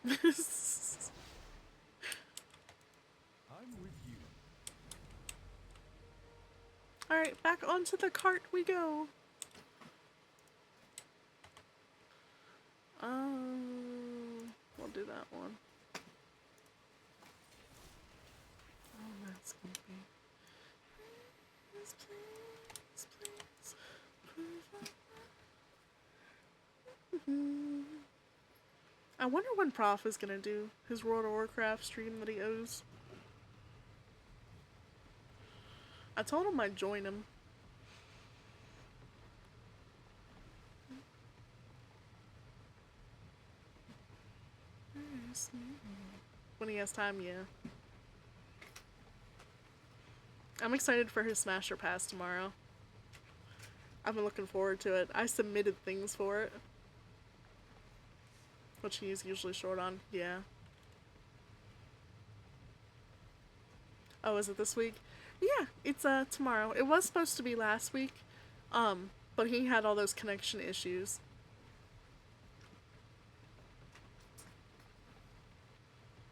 I'm with you. Alright, back onto the cart we go. We'll do that one. Oh, that's gonna be. Please, please, please. I wonder when Prof is gonna do his World of Warcraft stream that he owes. I told him I'd join him. When he has time, yeah. I'm excited for his Smasher Pass tomorrow. I've been looking forward to it. I submitted things for it. which he's usually short on. Yeah. Oh, is it this week? Yeah, it's tomorrow. It was supposed to be last week, but he had all those connection issues.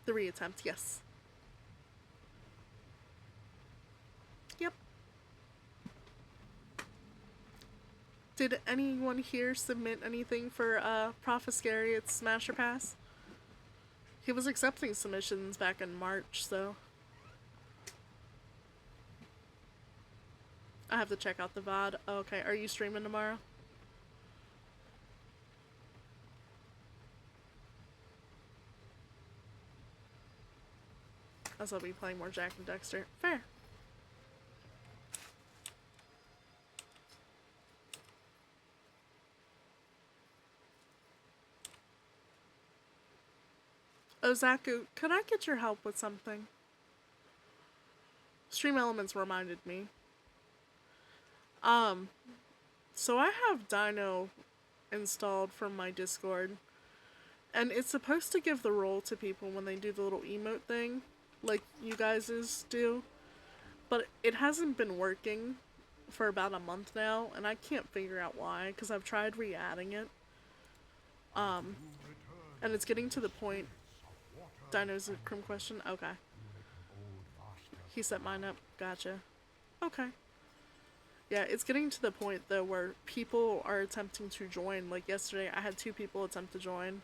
The reattempt, yes. Yep. Did anyone here submit anything for Prophet Scariot's Smasher Pass? He was accepting submissions back in March, so I have to check out the VOD. Oh, okay, are you streaming tomorrow? As I'll be playing more Jack and Dexter. Fair. Ozaku, could I get your help with something? Stream Elements reminded me. So I have Dino installed from my Discord, and it's supposed to give the role to people when they do the little emote thing, like you guys do, but it hasn't been working for about a month now, and I can't figure out why, because I've tried re-adding it. And it's getting to the point. Dino's a Crim question? Okay. He set mine up. Gotcha. Okay. Yeah, it's getting to the point, though, where people are attempting to join. Like, yesterday, I had 2 people attempt to join,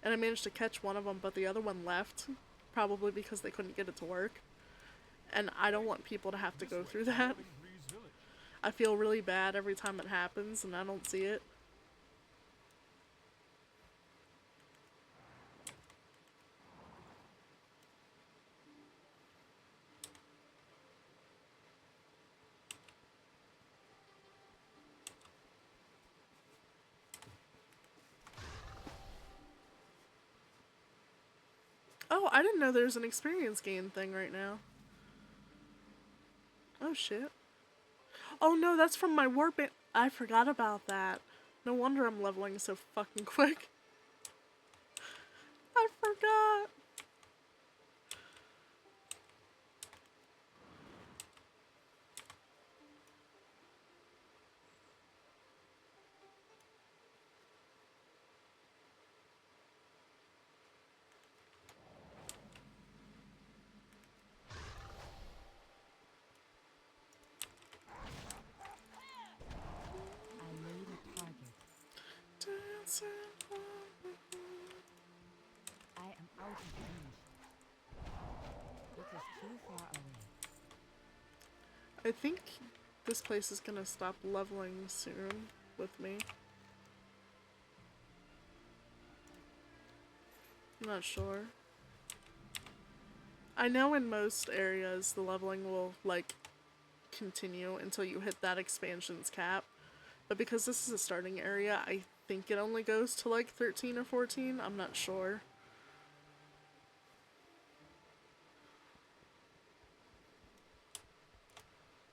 and I managed to catch one of them, but the other one left, probably because they couldn't get it to work. And I don't want people to have to go through that. I feel really bad every time it happens, and I don't see it. Oh, I didn't know there was an experience gain thing right now. Oh, shit. Oh, no, that's from my warp. I forgot about that. No wonder I'm leveling so fucking quick. I forgot. I need a target. I am out of range. It is too far away. I think this place is gonna stop leveling soon with me. I'm not sure. I know in most areas the leveling will, like, continue until you hit that expansion's cap. But because this is a starting area, I think it only goes to, like, 13 or 14. I'm not sure.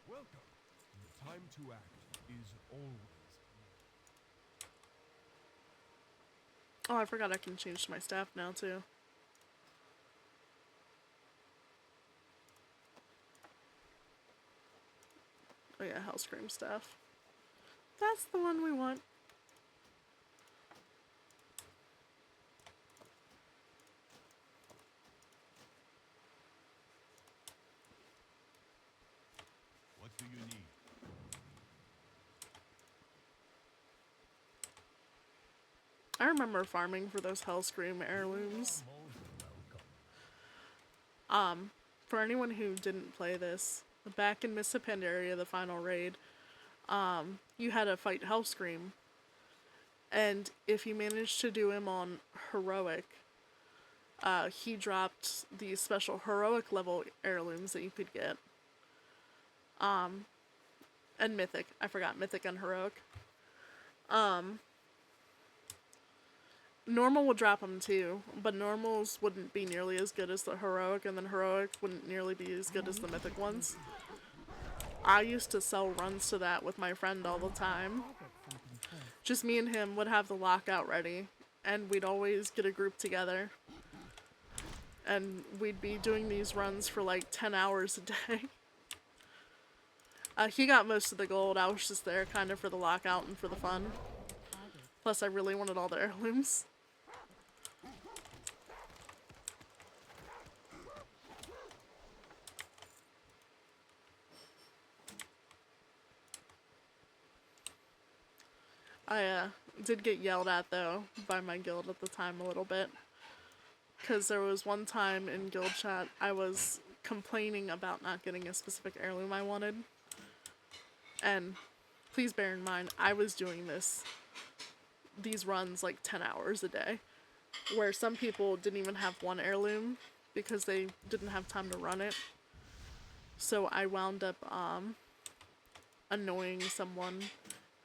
Welcome. The time to act is always. Oh, I forgot I can change my staff now, too. Oh yeah, Hellscream staff. That's the one we want. What do you need? I remember farming for those Hellscream heirlooms. For anyone who didn't play this, back in Pandaria, the final raid, you had to fight Hellscream. And if you managed to do him on Heroic, he dropped the special Heroic level heirlooms that you could get. And Mythic. I forgot Mythic and Heroic. Normal would drop them too, but normals wouldn't be nearly as good as the Heroic, and then Heroic wouldn't nearly be as good as the Mythic ones. I used to sell runs to that with my friend all the time. Just me and him would have the lockout ready, and we'd always get a group together. And we'd be doing these runs for like 10 hours a day. He got most of the gold. I was just there kind of for the lockout and for the fun. Plus, I really wanted all the heirlooms. I did get yelled at, though, by my guild at the time a little bit. Because there was one time in guild chat I was complaining about not getting a specific heirloom I wanted. And please bear in mind, I was doing these runs like 10 hours a day. Where some people didn't even have one heirloom because they didn't have time to run it. So I wound up annoying someone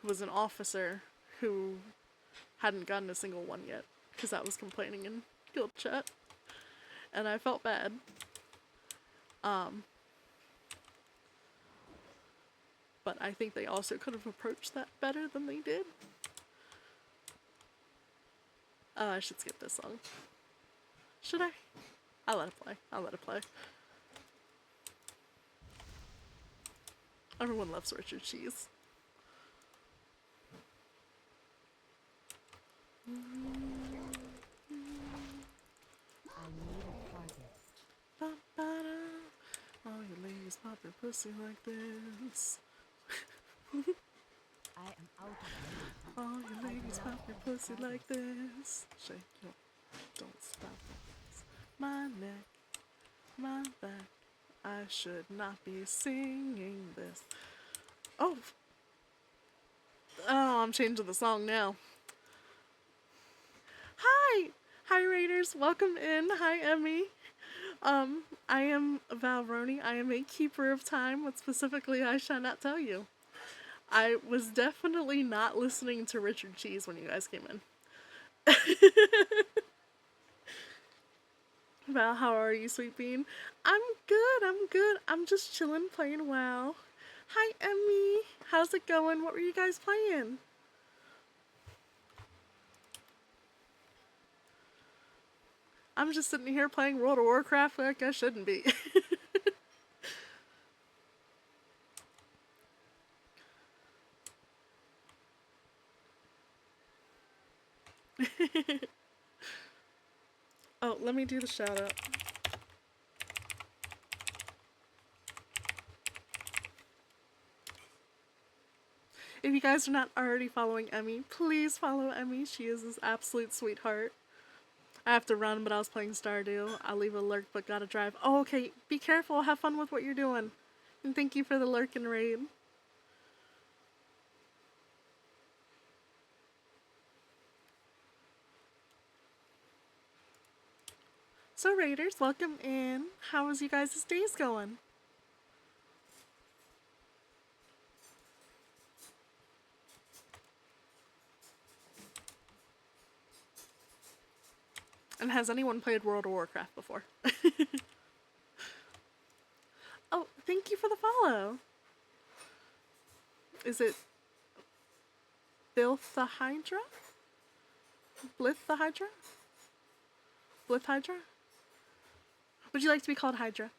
who was an officer who hadn't gotten a single one yet because I was complaining in guild chat, and I felt bad. But I think they also could have approached that better than they did. I should skip this song. Should I? I'll let it play. I'll let it play. Everyone loves Richard Cheese. I need a target. Ba-ba-da. All you ladies pop your pussy like this. I am out of All you ladies pop your pussy like this. Shake your, don't stop. My neck, my back. I should not be singing this. Oh, I'm changing the song now. Hi Raiders, welcome in. Hi Emmy. I am Valroni. I am a keeper of time. What specifically I shall not tell you. I was definitely not listening to Richard Cheese when you guys came in. Val, how are you, Sweet Bean? I'm good. I'm just chilling, playing WoW. Hi, Emmy. How's it going? What were you guys playing? I'm just sitting here playing World of Warcraft like I shouldn't be. Oh, let me do the shout out. If you guys are not already following Emmy, please follow Emmy. She is this absolute sweetheart. I have to run, but I was playing Stardew. I'll leave a lurk, but gotta drive. Oh, okay. Be careful. Have fun with what you're doing. And thank you for the lurk and raid. So Raiders, welcome in. How is you guys' days going? And has anyone played World of Warcraft before? Oh, thank you for the follow. Is it Bilth the Hydra? Blith the Hydra? Blith Hydra? Would you like to be called Hydra?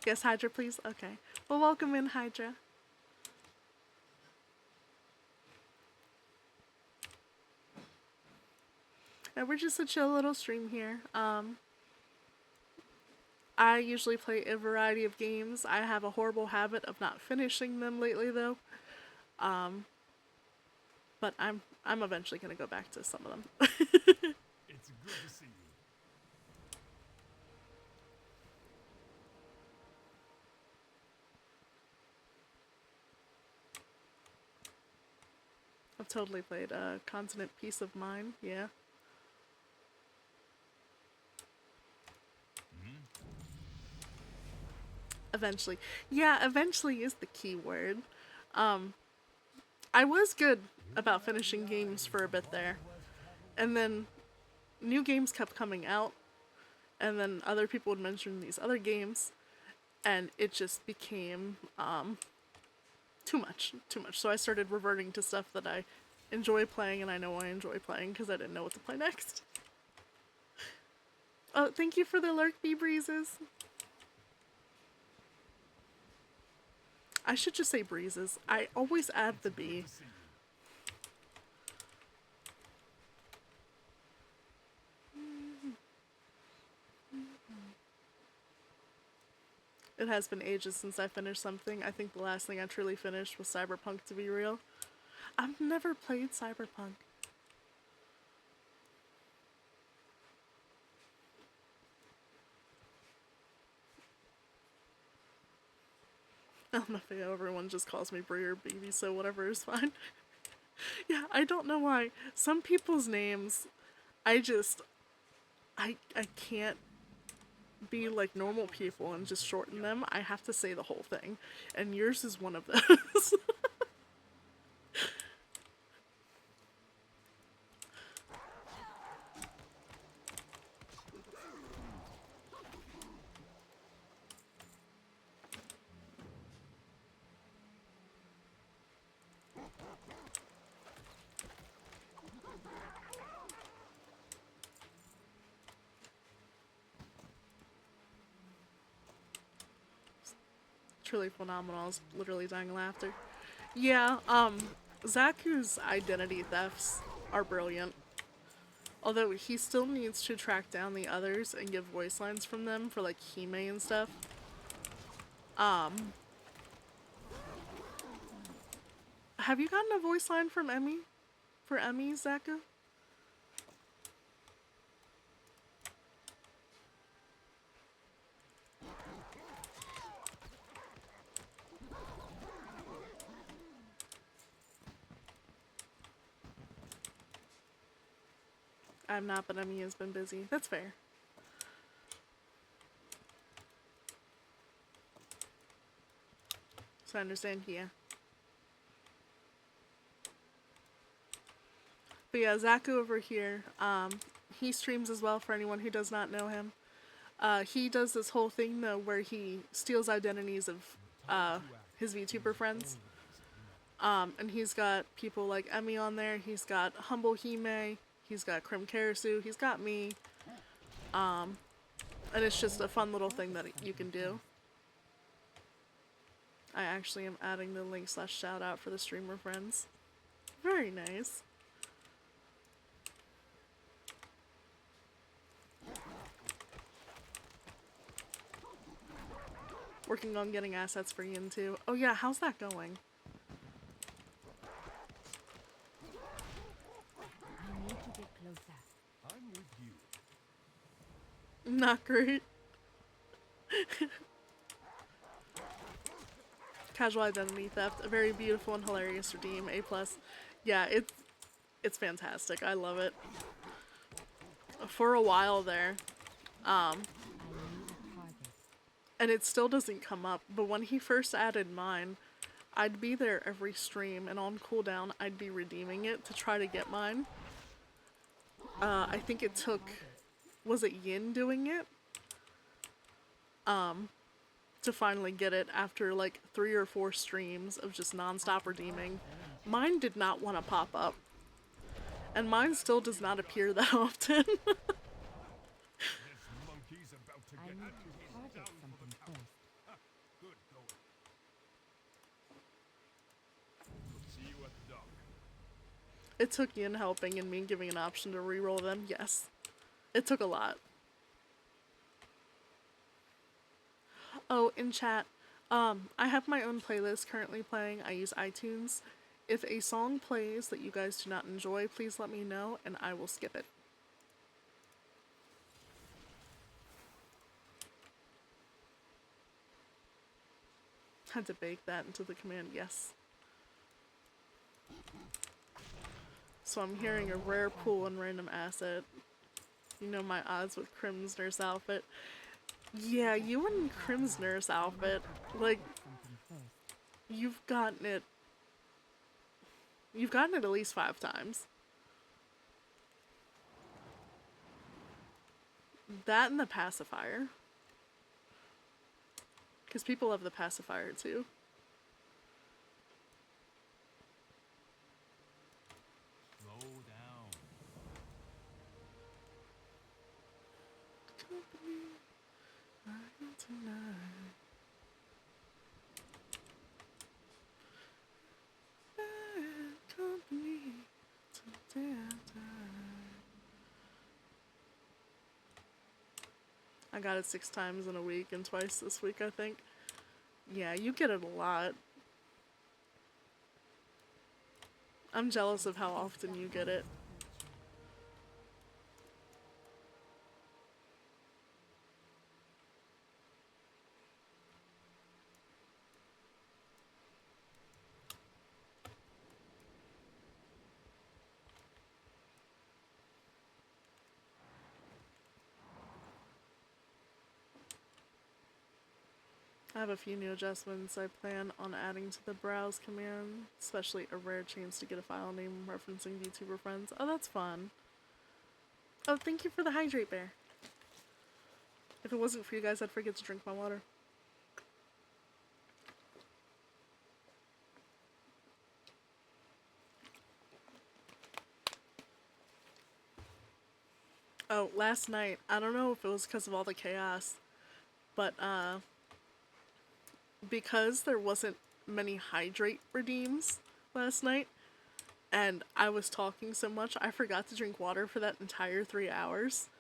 Yes, Hydra, please? Okay. Well, welcome in, Hydra. Yeah, we're just a chill little stream here. I usually play a variety of games. I have a horrible habit of not finishing them lately, though. But I'm eventually gonna go back to some of them. It's good to see you. I've totally played Continent Peace of Mind, yeah. Eventually. Yeah, eventually is the key word. I was good about finishing games for a bit there. And then new games kept coming out. And then other people would mention these other games. and it just became too much. So I started reverting to stuff that I enjoy playing, and I know I enjoy playing because I didn't know what to play next. Oh, thank you for the lurk, Bee Breezes. I should just say breezes. I always add the B. It has been ages since I finished something. I think the last thing I truly finished was Cyberpunk, to be real. I've never played Cyberpunk. I don't know if everyone just calls me Brie or Baby, so whatever is fine. Yeah, I don't know why. Some people's names, I can't be like normal people and just shorten them. I have to say the whole thing. And yours is one of those. Truly phenomenal. I was literally dying of laughter. Yeah, Zaku's identity thefts are brilliant. Although he still needs to track down the others and give voice lines from them for like Hime and stuff. Have you gotten a voice line from Emmy? For Emmy, Zaku? I'm not, but Emmy has been busy. That's fair. So I understand, yeah. But yeah, Zaku over here, he streams as well for anyone who does not know him. He does this whole thing though where he steals identities of his VTuber friends. And he's got people like Emmy on there, he's got Humble Hime, he's got Krim Karasu, he's got me. And it's just a fun little thing that you can do. I actually am adding the link / shout out for the streamer friends. Very nice. Working on getting assets for Yin too. Oh yeah, how's that going? I need to get closer. I'm with you. Not great. Casual identity theft, a very beautiful and hilarious redeem, A+. Yeah, it's fantastic. I love it. For a while there, I need a target. and it still doesn't come up, but when he first added mine, I'd be there every stream, and on cooldown, I'd be redeeming it to try to get mine. I think it took, was it Yin doing it? To finally get it after like 3 or 4 streams of just non-stop redeeming. Mine did not want to pop up. And mine still does not appear that often. This monkey's about to I get need at to you. target something first. Good going. See you at the dock. It took Yin helping and me giving an option to reroll them, yes. It took a lot. Oh, in chat, I have my own playlist currently playing. I use iTunes. If a song plays that you guys do not enjoy, please let me know and I will skip it. Had to bake that into the command, yes. So I'm hearing a rare pool and random asset. You know my odds with Crim's nurse outfit. Yeah, you and Crim's nurse outfit, like, Something first. you've gotten it at least 5 times. That and the pacifier. Because people have the pacifier too. Slow down. Company, riding tonight. Bad company, today I die. I got it 6 times in a week and twice this week, I think. Yeah, you get it a lot. I'm jealous of how often you get it. I have a few new adjustments I plan on adding to the browse command, especially a rare chance to get a file name referencing YouTuber friends. Oh, that's fun. Oh, thank you for the hydrate bear. If it wasn't for you guys, I'd forget to drink my water. Oh, last night, I don't know if it was because of all the chaos, but because there wasn't many hydrate redeems last night, and I was talking so much, I forgot to drink water for that entire 3 hours.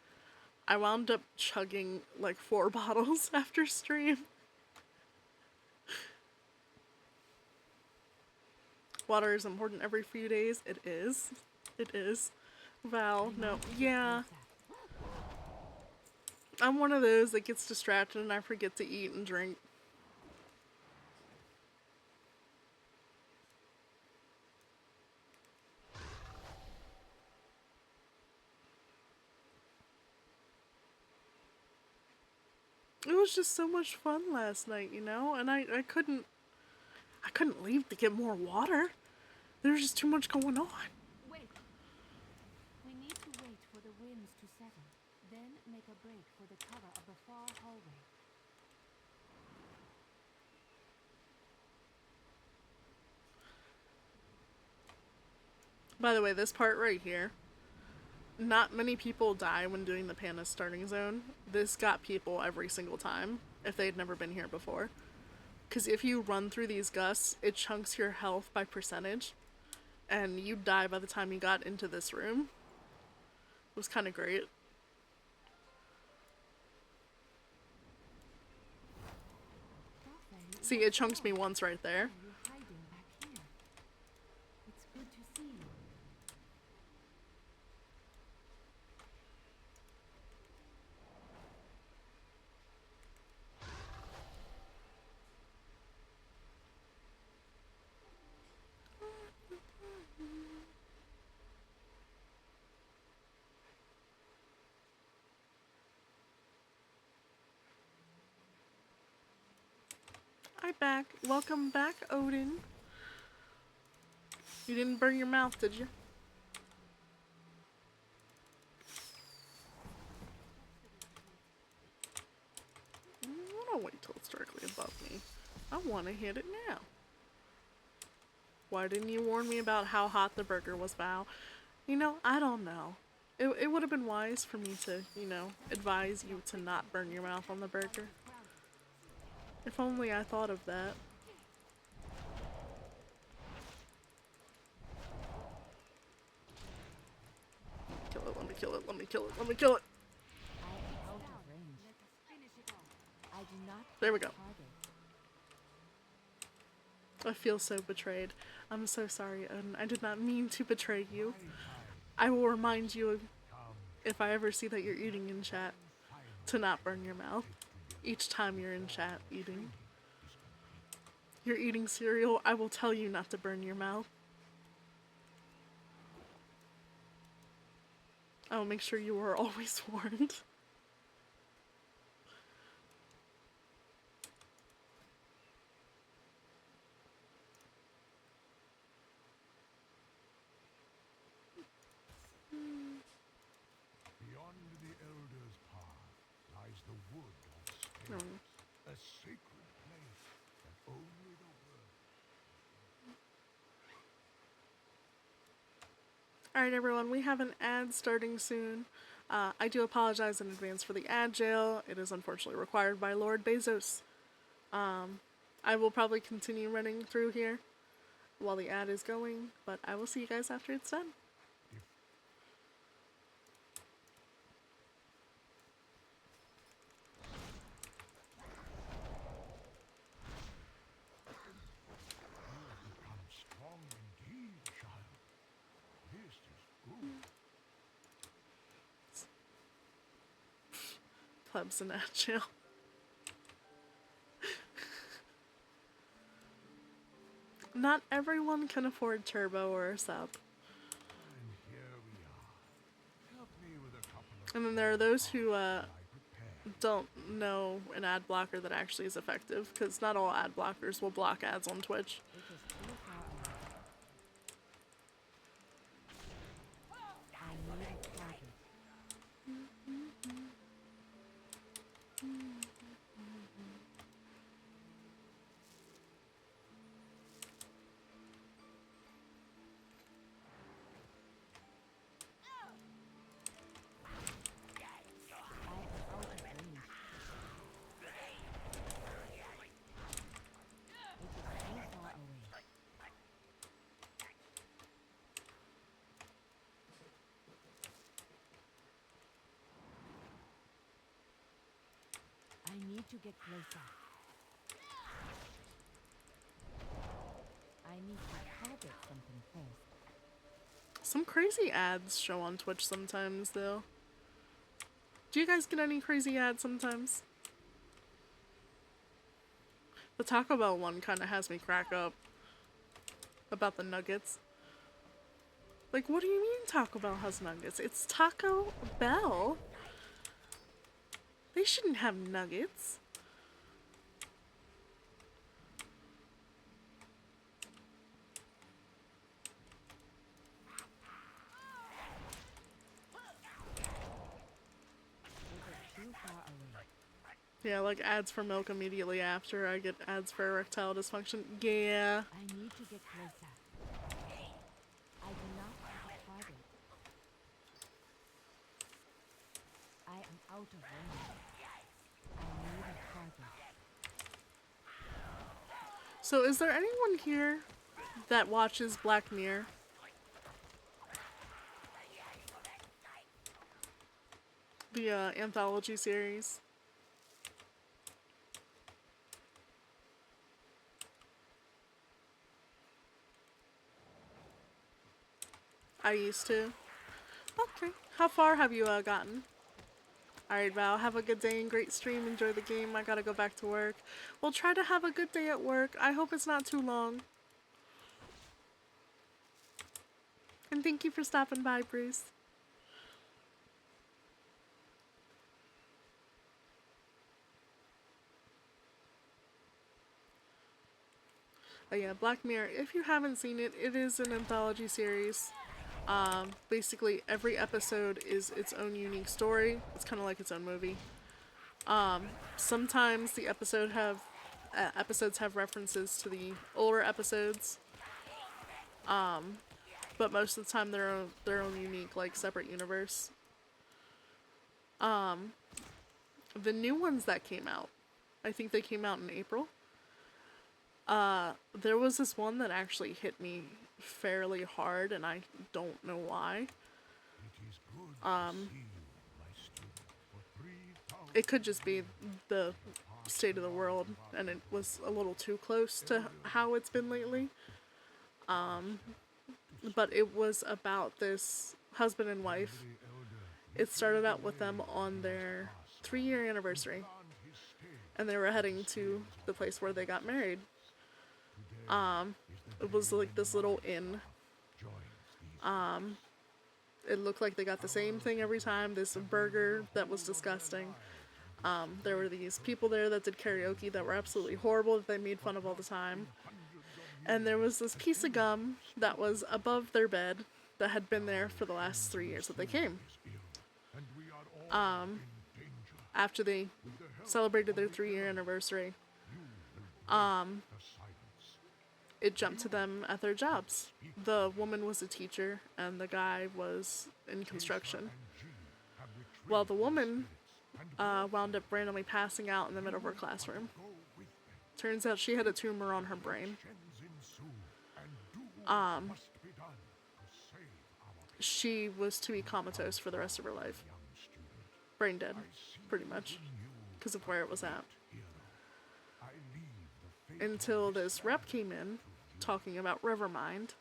I wound up chugging like 4 bottles after stream. Water is important every few days. It is. It is. Val, no. Yeah. I'm one of those that gets distracted and I forget to eat and drink. It was just so much fun last night, you know? And I couldn't leave to get more water. There's just too much going on. Wait. We need to wait for the winds to settle, then make a break for the cover of the far hallway. By the way, this part right here, not many people die when doing the Panda starting zone. This got people every single time if they'd never been here before. Because if you run through these gusts, it chunks your health by percentage. And you die by the time you got into this room. It was kind of great. See, it chunks me once right there. You're hiding back here. It's good to see you. Hi back. Welcome back, Odin. You didn't burn your mouth, did you? I don't wait till it's directly above me. I want to hit it now. Why didn't you warn me about how hot the burger was, Val? You know, I don't know. It would have been wise for me to, you know, advise you to not burn your mouth on the burger. If only I thought of that. Kill it, let me kill it, let me kill it, let me kill it. I am out of range. Let us finish it off. I do not There we go. target. I feel so betrayed. I'm so sorry, Odin. I did not mean to betray you. I will remind you if I ever see that you're eating in chat to not burn your mouth each time you're in chat eating. You're eating cereal, I will tell you not to burn your mouth. I will make sure you are always warned. Beyond the Elder's path lies the wood of spirits, a sacred Alright, everyone, we have an ad starting soon. I do apologize in advance for the ad jail. It is unfortunately required by Lord Bezos. I will probably continue running through here while the ad is going, but I will see you guys after it's done. Become strong indeed, child. This is good. Plebs in ad jail. Not everyone can afford turbo or a sub. And here we are. Help me with a couple of And then there are those who I prepared. don't know an ad blocker that actually is effective, because not all ad blockers will block ads on Twitch. It is too far away. I need a target. I need to get closer. I need to target something first. Some crazy ads show on Twitch sometimes, though. Do you guys get any crazy ads sometimes? The Taco Bell one kind of has me crack up about the nuggets. Like, what do you mean Taco Bell has nuggets? It's Taco Bell. They shouldn't have nuggets. It is too far away. Yeah, like ads for milk immediately after. I get ads for erectile dysfunction. Yeah. I need to get closer. I do not have a target. I am out of range. I need a target. So is there anyone here that watches Black Mirror? The anthology series? I used to. Okay. How far have you gotten? Alright, Val, have a good day and great stream. Enjoy the game. I gotta go back to work. We'll try to have a good day at work. I hope it's not too long. And thank you for stopping by, Bruce. Oh yeah, Black Mirror. If you haven't seen it, it is an anthology series. Basically, every episode is its own unique story. It's kind of like its own movie. Sometimes the episodes have references to the older episodes. But most of the time they're their own unique, like, separate universe. The new ones that came out, I think they came out in April. There was this one that actually hit me fairly hard, and I don't know why. It is good to see you, my student. For 3,000 It could just be the state of the world, and it was a little too close to how it's been lately. But it was about this husband and wife. It started out with them on their 3-year anniversary, and they were heading to the place where they got married. It was like this little inn. It looked like they got the same thing every time, this burger that was disgusting. There were these people there that did karaoke that were absolutely horrible, that they made fun of all the time. And there was this piece of gum that was above their bed that had been there for the last 3 years that they came. and we are all in danger. After they celebrated their 3-year anniversary, The silence. it jumped to them at their jobs. The woman was a teacher, and the guy was in construction. Well, the woman wound up randomly passing out in the middle of her classroom. Turns out she had a tumor on her brain. She was to be comatose for the rest of her life. Brain dead, pretty much, because of where it was at. Until this rep came in, talking about Rivermind,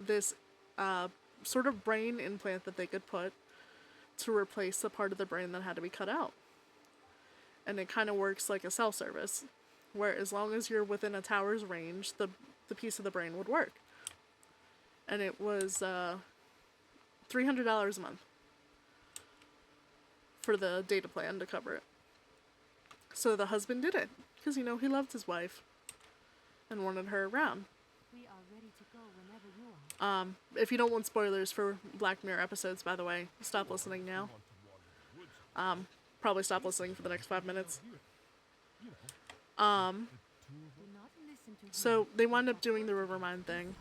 this sort of brain implant that they could put to replace the part of the brain that had to be cut out. And it kind of works like a cell service, where as long as you're within a tower's range, the piece of the brain would work. And it was $300 a month for the data plan to cover it. So the husband did it, because, you know, he loved his wife and wanted her around. We are ready to go whenever you are. If you don't want spoilers for Black Mirror episodes, by the way, stop listening now. Probably stop listening for the next 5 minutes. Do not listen to So they wind up doing the Rivermind thing.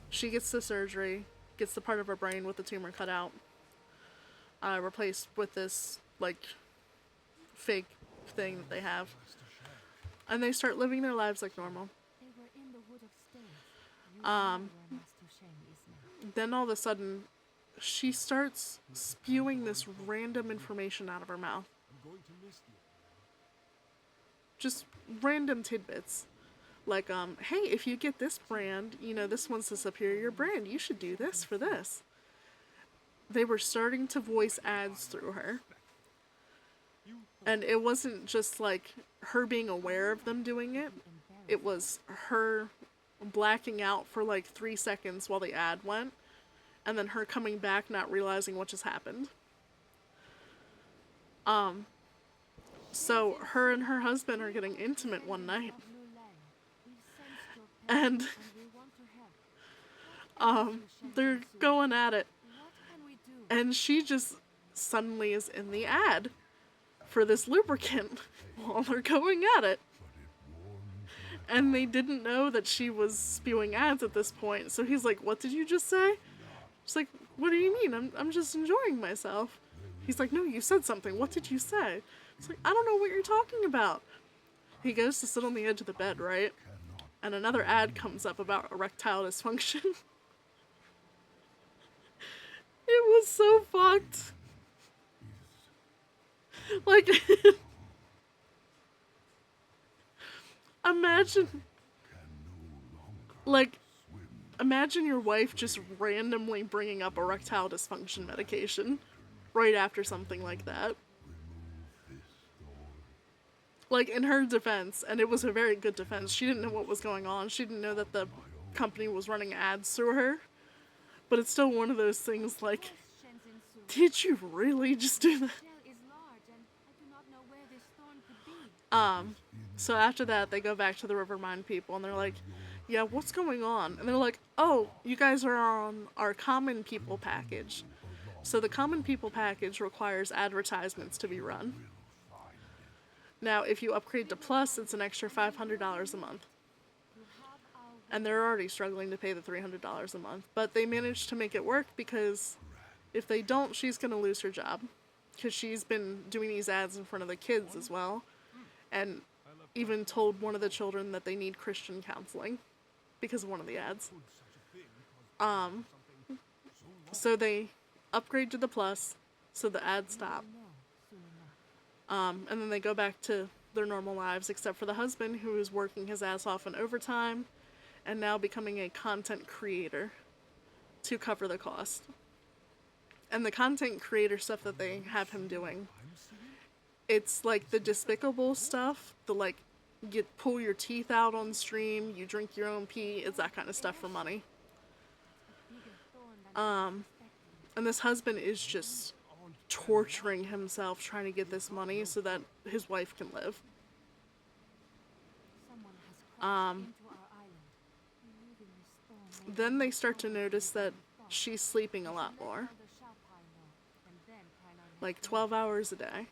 She gets the surgery, gets the part of her brain with the tumor cut out, replaced with this, like, fake thing that they have. And they start living their lives like normal. They were in the wood of stairs. You know where Master Shane is now. Then all of a sudden, she starts spewing this random information out of her mouth. Just random tidbits. Like, hey, if you get this brand, you know, this one's the superior brand. You should do this for this. They were starting to voice ads through her. And it wasn't just, like, her being aware of them doing it. It was her blacking out for, like, 3 seconds while the ad went. And then her coming back not realizing what just happened. So her and her husband are getting intimate one night. And they're going at it. And she just suddenly is in the ad for this lubricant while they're going at it. And they didn't know that she was spewing ads at this point. So he's like, what did you just say? She's like, what do you mean? I'm just enjoying myself. He's like, no, you said something. What did you say? It's like, I don't know what you're talking about. He goes to sit on the edge of the bed, right? And another ad comes up about erectile dysfunction. It was so fucked. Like, imagine your wife just randomly bringing up erectile dysfunction medication right after something like that. Like, in her defense, and it was a very good defense, she didn't know what was going on. She didn't know that the company was running ads through her. But it's still one of those things like, did you really just do that? So after that, they go back to the Rivermind people, and they're like, yeah, what's going on? And they're like, oh, you guys are on our Common People package. So the Common People package requires advertisements to be run. Now, if you upgrade to Plus, it's an extra $500 a month. And they're already struggling to pay the $300 a month. But they managed to make it work because if they don't, she's going to lose her job. Because she's been doing these ads in front of the kids as well. And even told one of the children that they need Christian counseling because of one of the ads. So they upgrade to the Plus, so the ads stop. And then they go back to their normal lives, except for the husband, who is working his ass off in overtime and now becoming a content creator to cover the cost. And the content creator stuff that they have him doing, it's like the despicable stuff, the like, you pull your teeth out on stream, you drink your own pee, it's that kind of stuff for money. And this husband is just torturing himself trying to get this money so that his wife can live. Then they start to notice that she's sleeping a lot more. Like 12 hours a day.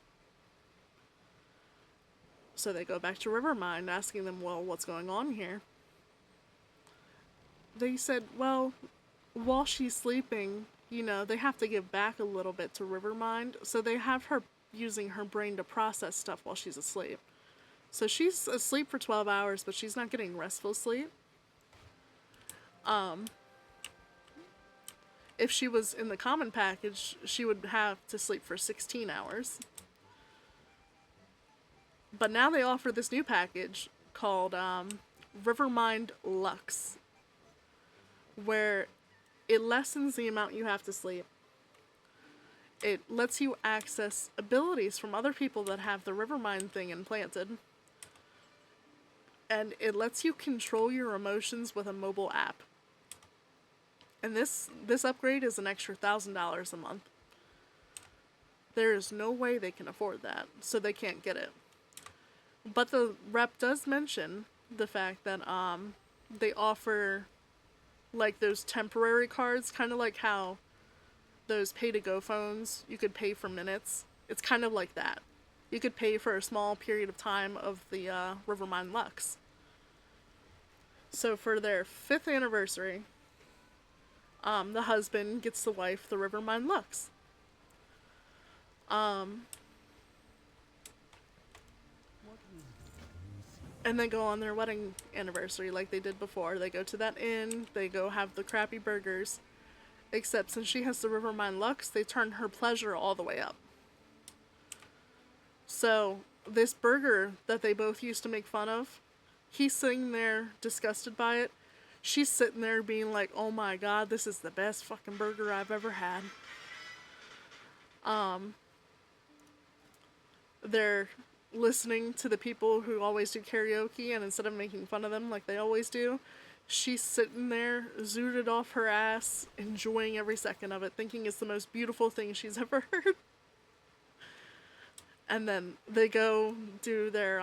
So they go back to Rivermind asking them, well, what's going on here? they said, well, while she's sleeping, you know, they have to give back a little bit to Rivermind, so they have her using her brain to process stuff while she's asleep. So she's asleep for 12 hours, but she's not getting restful sleep. If she was in the common package, she would have to sleep for 16 hours. But now they offer this new package called Rivermind Lux, where it lessens the amount you have to sleep. It lets you access abilities from other people that have the Rivermind thing implanted. And it lets you control your emotions with a mobile app. And this upgrade is an extra $1,000 a month. There is no way they can afford that, so they can't get it. But the rep does mention the fact that they offer like those temporary cards, kind of like how those pay-to-go phones, you could pay for minutes. It's kind of like that. You could pay for a small period of time of the Rivermind Lux. So for their 5th anniversary, the husband gets the wife the Rivermind Lux. And they go on their wedding anniversary like they did before. They go to that inn, they go have the crappy burgers. Except since she has the Rivermind Lux, they turn her pleasure all the way up. So, this burger that they both used to make fun of, he's sitting there disgusted by it. She's sitting there being like, oh my god, this is the best fucking burger I've ever had. They're listening to the people who always do karaoke, and instead of making fun of them like they always do, she's sitting there, zooted off her ass, enjoying every second of it, thinking it's the most beautiful thing she's ever heard. And then they go do their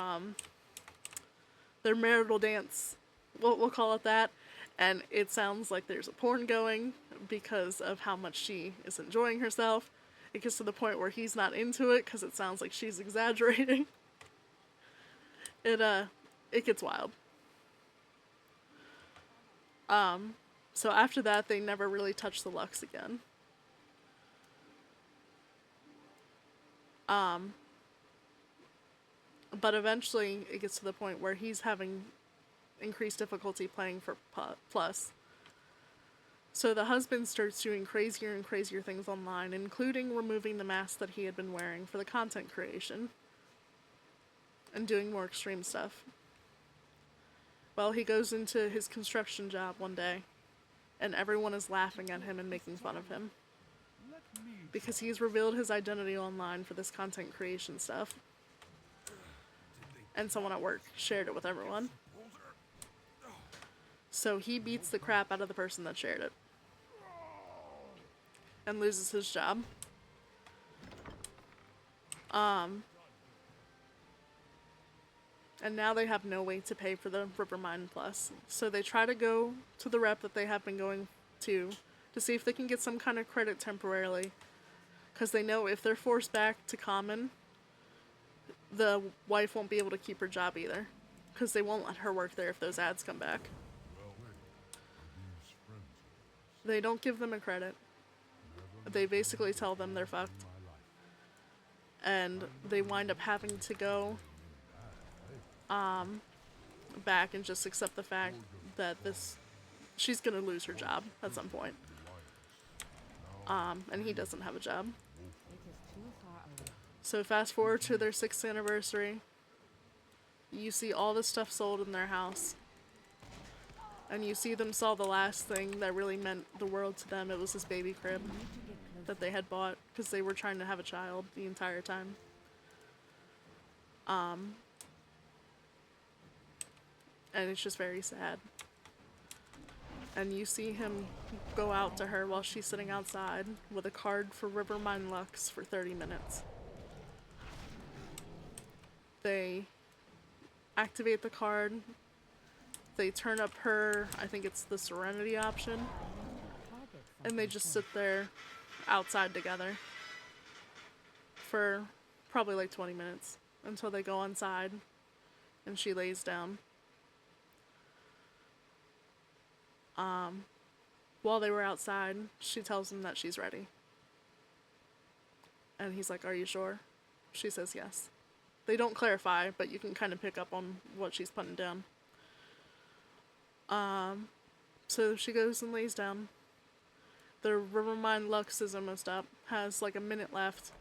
marital dance, we'll call it that, and it sounds like there's a porn going because of how much she is enjoying herself. It gets to the point where he's not into it because it sounds like she's exaggerating. It gets wild. So after that, they never really touch the Lux again. But eventually, it gets to the point where he's having increased difficulty playing for Plus. So the husband starts doing crazier and crazier things online, including removing the mask that he had been wearing for the content creation. And doing more extreme stuff. Well, he goes into his construction job one day, and everyone is laughing at him and making fun of him. Because he's revealed his identity online for this content creation stuff. And someone at work shared it with everyone. So he beats the crap out of the person that shared it. And loses his job. And now they have no way to pay for the Rivermind Plus. So they try to go to the rep that they have been going to see if they can get some kind of credit temporarily. Because they know if they're forced back to common, the wife won't be able to keep her job either. Because they won't let her work there if those ads come back. They don't give them a credit. They basically tell them they're fucked. And they wind up having to go back and just accept the fact that she's gonna lose her job at some point. And he doesn't have a job. So fast forward to their 6th anniversary. You see all the stuff sold in their house. And you see them sell the last thing that really meant the world to them. It was this baby crib that they had bought because they were trying to have a child the entire time. And it's just very sad. And you see him go out to her while she's sitting outside with a card for Rivermind Lux for 30 minutes. They activate the card. They turn up her, I think it's the Serenity option. And they just sit there outside together for probably like 20 minutes until they go inside and she lays down. While they were outside, she tells him that she's ready. And he's like, "Are you sure?" She says yes. They don't clarify, but you can kind of pick up on what she's putting down. So she goes and lays down. The Rivermine Lux is almost up, has like a minute left.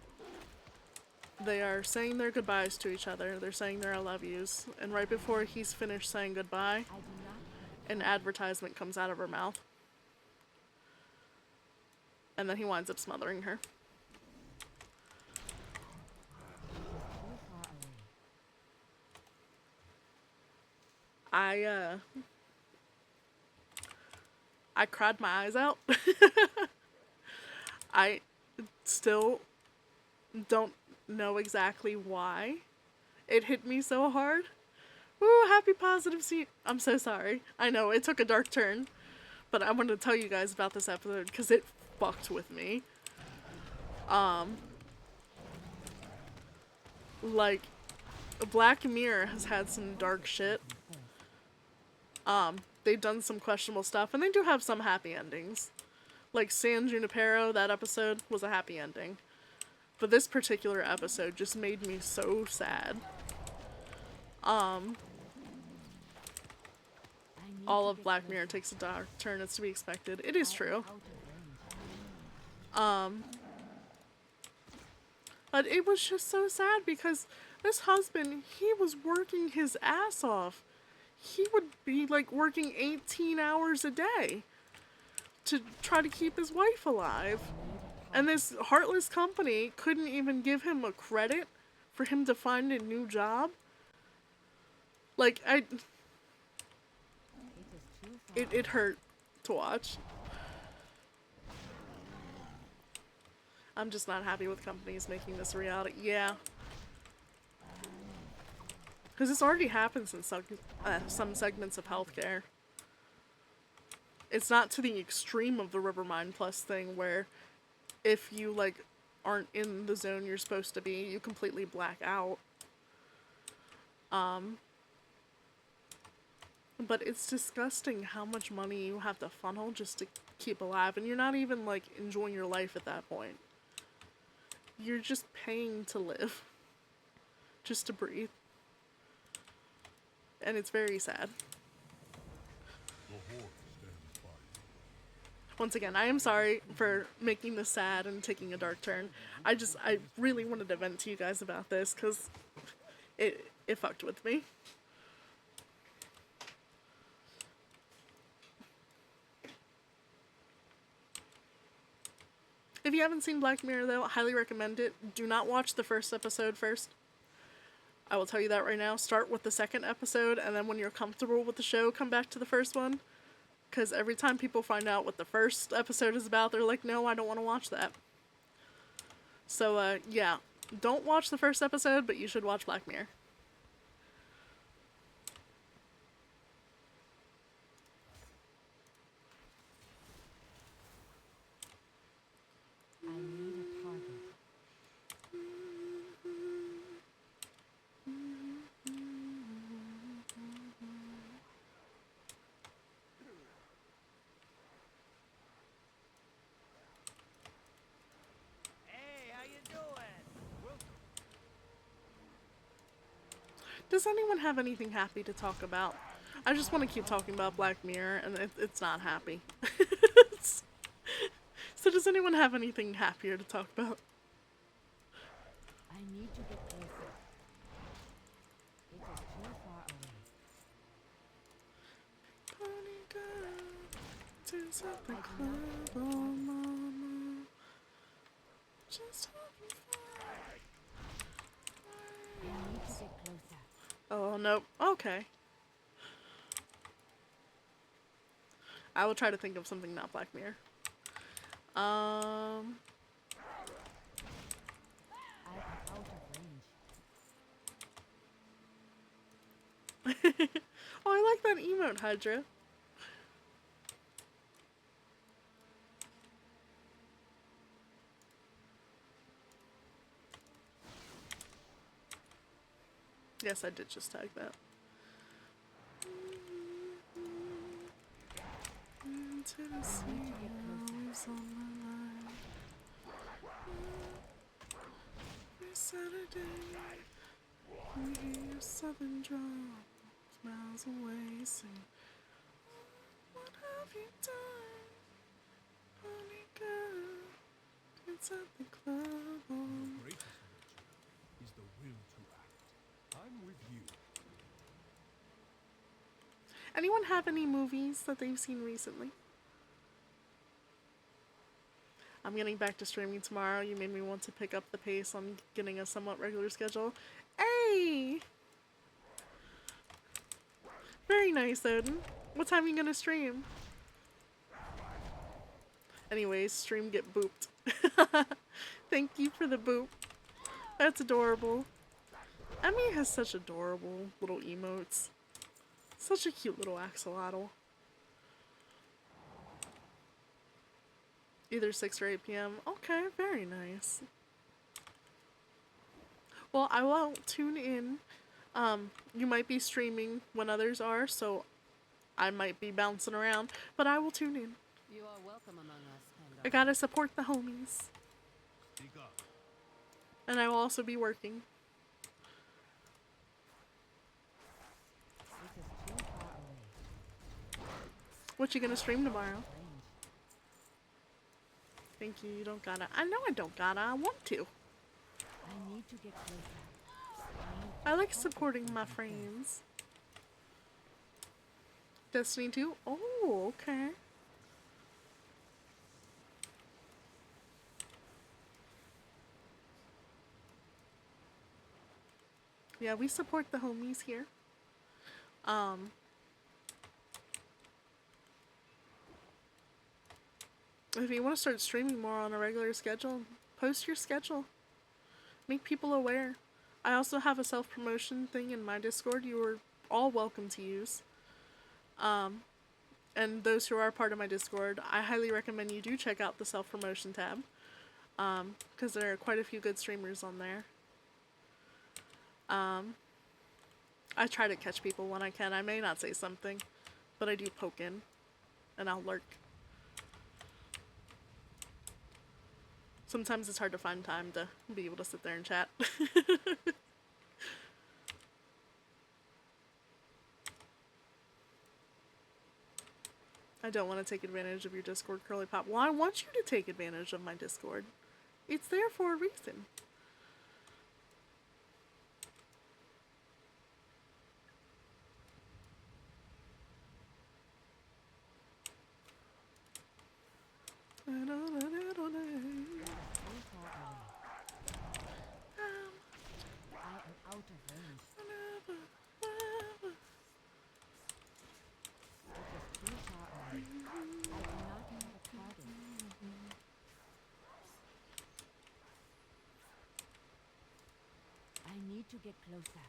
They are saying their goodbyes to each other. They're saying their I love yous. And right before he's finished saying goodbye, an advertisement comes out of her mouth. And then he winds up smothering her. I cried my eyes out. I still don't know exactly why it hit me so hard. Woo, happy positive scene. I'm so sorry. I know, it took a dark turn. But I wanted to tell you guys about this episode because it fucked with me. Like, Black Mirror has had some dark shit. They've done some questionable stuff, and they do have some happy endings. Like San Junipero, that episode was a happy ending. But this particular episode just made me so sad. All of Black Mirror takes a dark turn, it's to be expected. It is true. But it was just so sad because this husband, he was working his ass off. He would be like working 18 hours a day to try to keep his wife alive. And this heartless company couldn't even give him a credit for him to find a new job. Like, it hurt to watch. I'm just not happy with companies making this a reality. Yeah. Because this already happens in some segments of healthcare. It's not to the extreme of the Rivermind Plus thing where if you, like, aren't in the zone you're supposed to be, you completely black out. But it's disgusting how much money you have to funnel just to keep alive, and you're not even, like, enjoying your life at that point. You're just paying to live. Just to breathe. And it's very sad. Once again, I am sorry for making this sad and taking a dark turn. I really wanted to vent to you guys about this because it fucked with me. If you haven't seen Black Mirror, though, I highly recommend it. Do not watch the first episode first. I will tell you that right now. Start with the second episode, and then when you're comfortable with the show, come back to the first one. Because every time people find out what the first episode is about, they're like, no, I don't want to watch that. So, yeah. Don't watch the first episode, but you should watch Black Mirror. I need a target. Hey, how you doing? Does anyone have anything happy to talk about? I just want to keep talking about Black Mirror, and it's not happy. So does anyone have anything happier to talk about? I need to get closer. It is too far away. Pony girl, turns up the club, oh mama. Just having fun. I need to get closer. Oh, no. Okay. I will try to think of something not Black Mirror. I'm out of range. Oh, I like that emote, Hydra. Yes, I did just tag that. Tennessee, always on my mind. Every Saturday, you hear your southern drawl, miles away, sing. What have you done, honey girl? It's at the club on. Greatest virtue is the will to act. I'm with you. Anyone have any movies that they've seen recently? I'm getting back to streaming tomorrow. You made me want to pick up the pace on getting a somewhat regular schedule. Hey! Very nice, Odin. What time are you gonna stream? Anyways, stream get booped. Thank you for the boop. That's adorable. Emmy has such adorable little emotes. Such a cute little axolotl. Either 6 or 8 p.m. Okay, very nice. Well, I won't tune in. You might be streaming when others are, so I might be bouncing around, but I will tune in. You are welcome among us, I gotta support the homies. Speak up. And I will also be working. It is too far away. What you gonna stream tomorrow? Range. Thank you, you don't gotta. I know I don't gotta, I want to. I need to get closer. I like supporting my friends. Destiny 2? Oh, okay. Yeah, we support the homies here. If you want to start streaming more on a regular schedule, post your schedule. Make people aware. I also have a self-promotion thing in my Discord you are all welcome to use. And those who are part of my Discord, I highly recommend you do check out the self-promotion tab. Because there are quite a few good streamers on there. I try to catch people when I can. I may not say something, but I do poke in. And I'll lurk. Sometimes it's hard to find time to be able to sit there and chat. I don't want to take advantage of your Discord, Curly Pop. Well, I want you to take advantage of my Discord. It's there for a reason. I am out of range. It is too far away. I do not have a target. I need to get closer.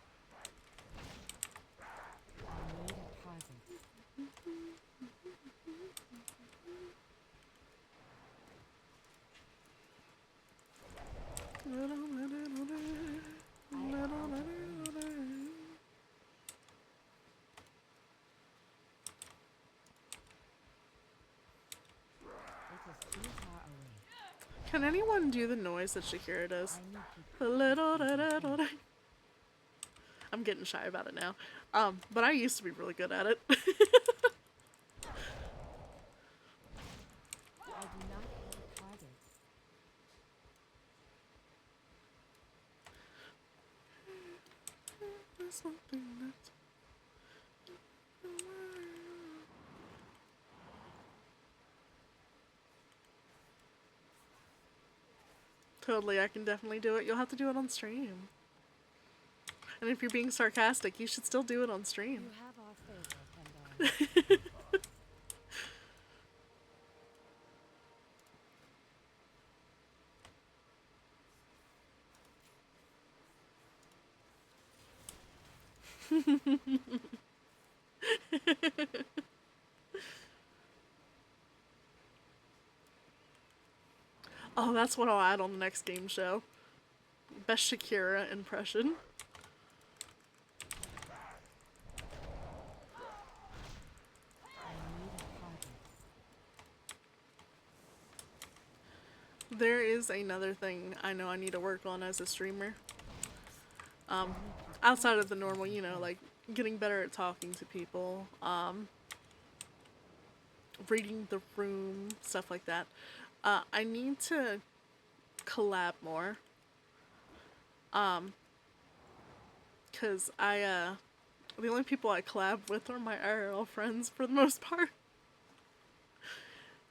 I need a target. It is too far away. Can anyone do the noise that Shakira does? I need to The little da-da-da-da. I'm getting shy about it now. But I used to be really good at it. I do not have a target. There's something that's... Totally, I can definitely do it. You'll have to do it on stream. And if you're being sarcastic, you should still do it on You stream. have our favor, Pandora. Oh, that's what I'll add on the next game show. Best Shakira impression. I need a target. There is another thing I know I need to work on as a streamer. Outside of the normal, you know, like getting better at talking to people, reading the room, stuff like that. I need to collab more. Cause the only people I collab with are my IRL friends for the most part.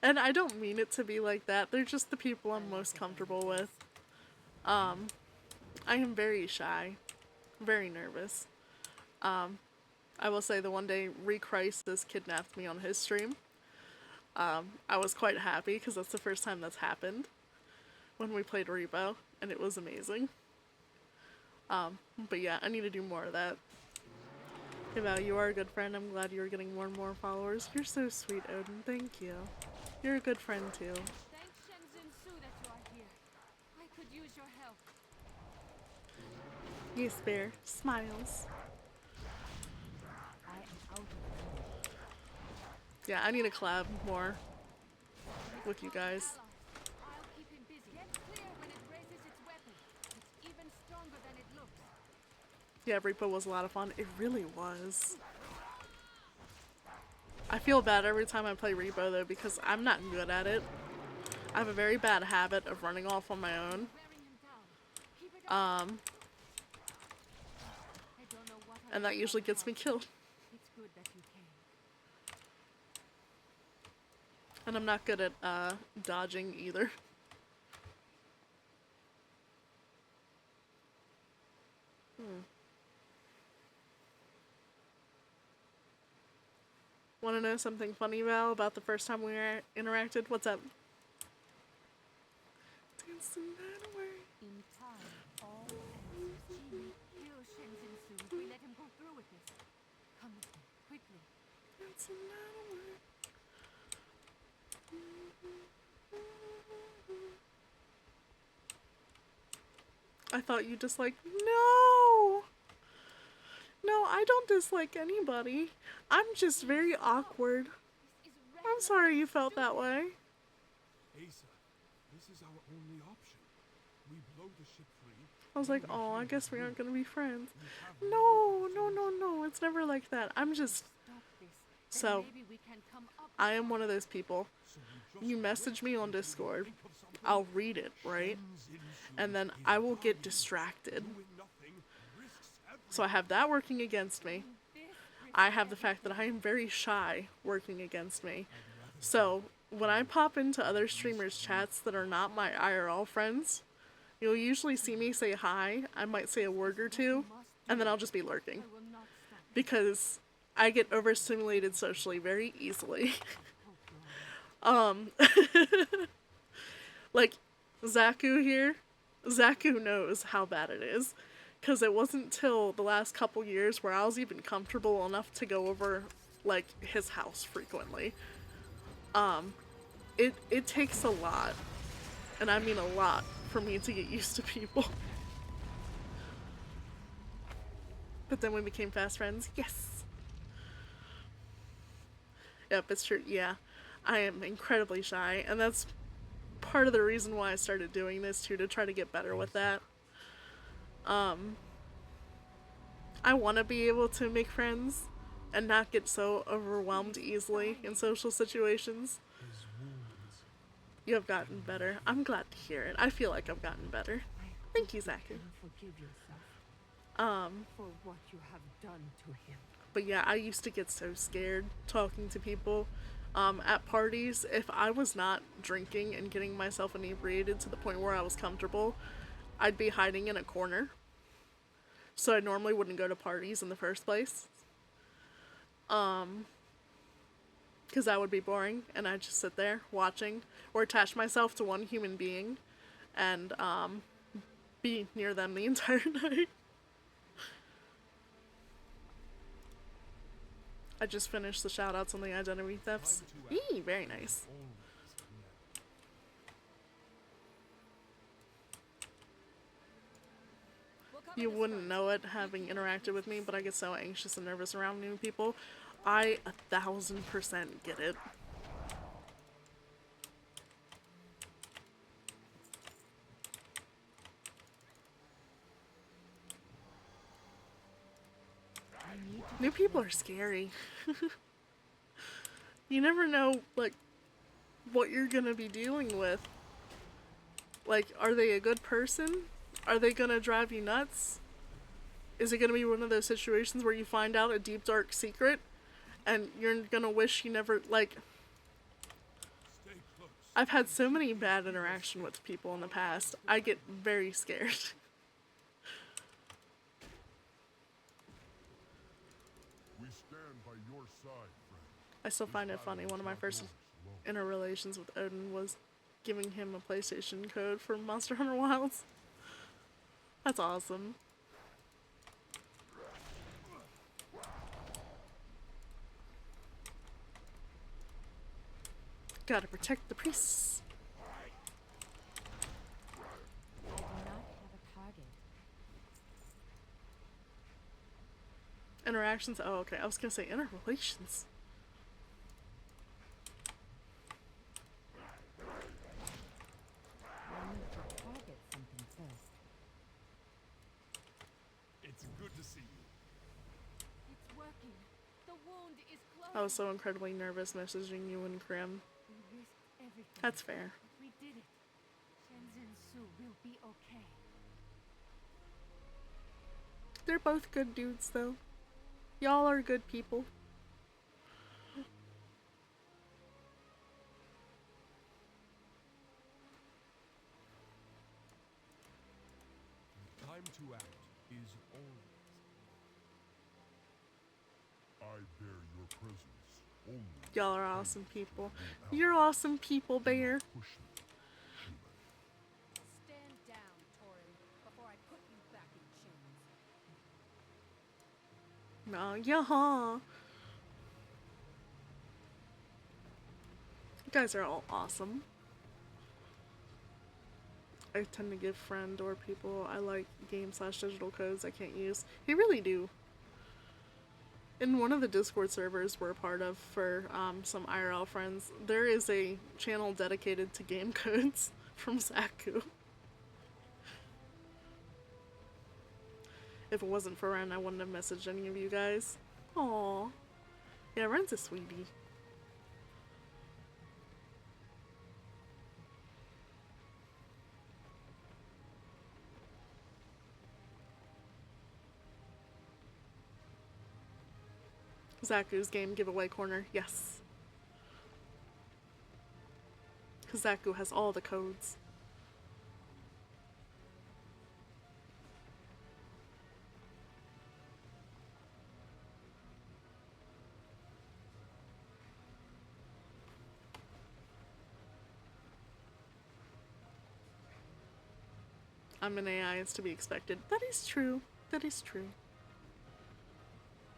And I don't mean it to be like that. They're just the people I'm most comfortable with. I am very shy, very nervous. I will say the one day Recrisis kidnapped me on his stream. I was quite happy because that's the first time that's happened when we played Rebo, and it was amazing. But yeah, I need to do more of that. Hey Val, you are a good friend. I'm glad you're getting more and more followers. You're so sweet, Odin. Thank you. You're a good friend too. Thank Shenzhen Su that you are here. I could use your help. Yes, Bear. Smiles. I am out of Yeah, I need to collab more with you guys. I'll keep him busy. Get clear when it raises its weapon. It's even stronger than it looks. Yeah, Repo was a lot of fun. It really was. I feel bad every time I play Repo though because I'm not good at it. I have a very bad habit of running off on my own. Wearing him down. Keep it up. I don't know what I And that usually gets me killed. It's good that you came. And I'm not good at dodging either. Want to know something funny, Val, about the first time we interacted? What's up? Dancing night away. In time, all ends. Genie, kill Shenzhen Su if we let him go through with this. Come with me, quickly. Dancing night away. I thought you disliked. No! No, I don't dislike anybody. I'm just very awkward. This is I'm sorry you felt that way. Asa, this is our only option. We blow the ship free. I was like, oh, I guess we aren't gonna be friends. No, no, no, no. It's never like that. I'm just. Stop this. So, Then maybe we can come up I am one of those people. You message me on Discord, I'll read it, right? And then I will get distracted. So I have that working against me. I have the fact that I am very shy working against me. So when I pop into other streamers' chats that are not my IRL friends, you'll usually see me say hi. I might say a word or two, and then I'll just be lurking. I will not stop. Because I get overstimulated socially very easily. Like, Zaku here, Zaku knows how bad it is. Because it wasn't till the last couple years where I was even comfortable enough to go over, like, his house frequently. It takes a lot, and I mean a lot, for me to get used to people. But then we became fast friends. Yes! Yep, it's true. Yeah, I am incredibly shy, and that's part of the reason why I started doing this too, to try to get better with that. I want to be able to make friends and not get so overwhelmed easily in social situations. You have gotten better. I'm glad to hear it. I feel like I've gotten better. Thank you, Zaku. Forgive yourself for what you have done to him. But yeah, I used to get so scared talking to people at parties. If I was not drinking and getting myself inebriated to the point where I was comfortable, I'd be hiding in a corner. So I normally wouldn't go to parties in the first place. Because that would be boring, and I'd just sit there watching, or attach myself to one human being, and be near them the entire night. I just finished the shoutouts on the identity thefts. Eee, very nice. You wouldn't know it having interacted with me, but I get so anxious and nervous around new people. I 1000% get it. New people are scary. You never know, like, what you're gonna be dealing with. Like, are they a good person? Are they gonna drive you nuts? Is it gonna be one of those situations where you find out a deep, dark secret and you're gonna wish you never, like... I've had so many bad interaction with people in the past. I get very scared. We stand by your side, friend. I still find it funny. One of my first interrelations with Odin was giving him a PlayStation code for Monster Hunter Wilds. That's awesome. Gotta protect the priests. I do not have a target. Interactions? Oh, okay. I was gonna say interrelations. I need to target something first. It's good to see you. It's working. The wound is closed. I was so incredibly nervous messaging you and Krim. We risked everything. That's fair. But we did it. Shenzhen Su will be okay. They're both good dudes, though. Y'all are good people. Time to act is always. I bear your presence only. Y'all are awesome people. You're awesome people, Bear. Push me, human. Stand down, Torin, before I put you back in chains. No, yeah. You guys are all awesome. I tend to give friend or people I like game/digital codes I can't use. You really do. In one of the Discord servers we're a part of for some IRL friends, there is a channel dedicated to game codes from Zaku. If it wasn't for Ren, I wouldn't have messaged any of you guys. Aww. Yeah, Ren's a sweetie. Zaku's game giveaway corner, yes. Because Zaku has all the codes. I'm an AI, it's to be expected. That is true. That is true.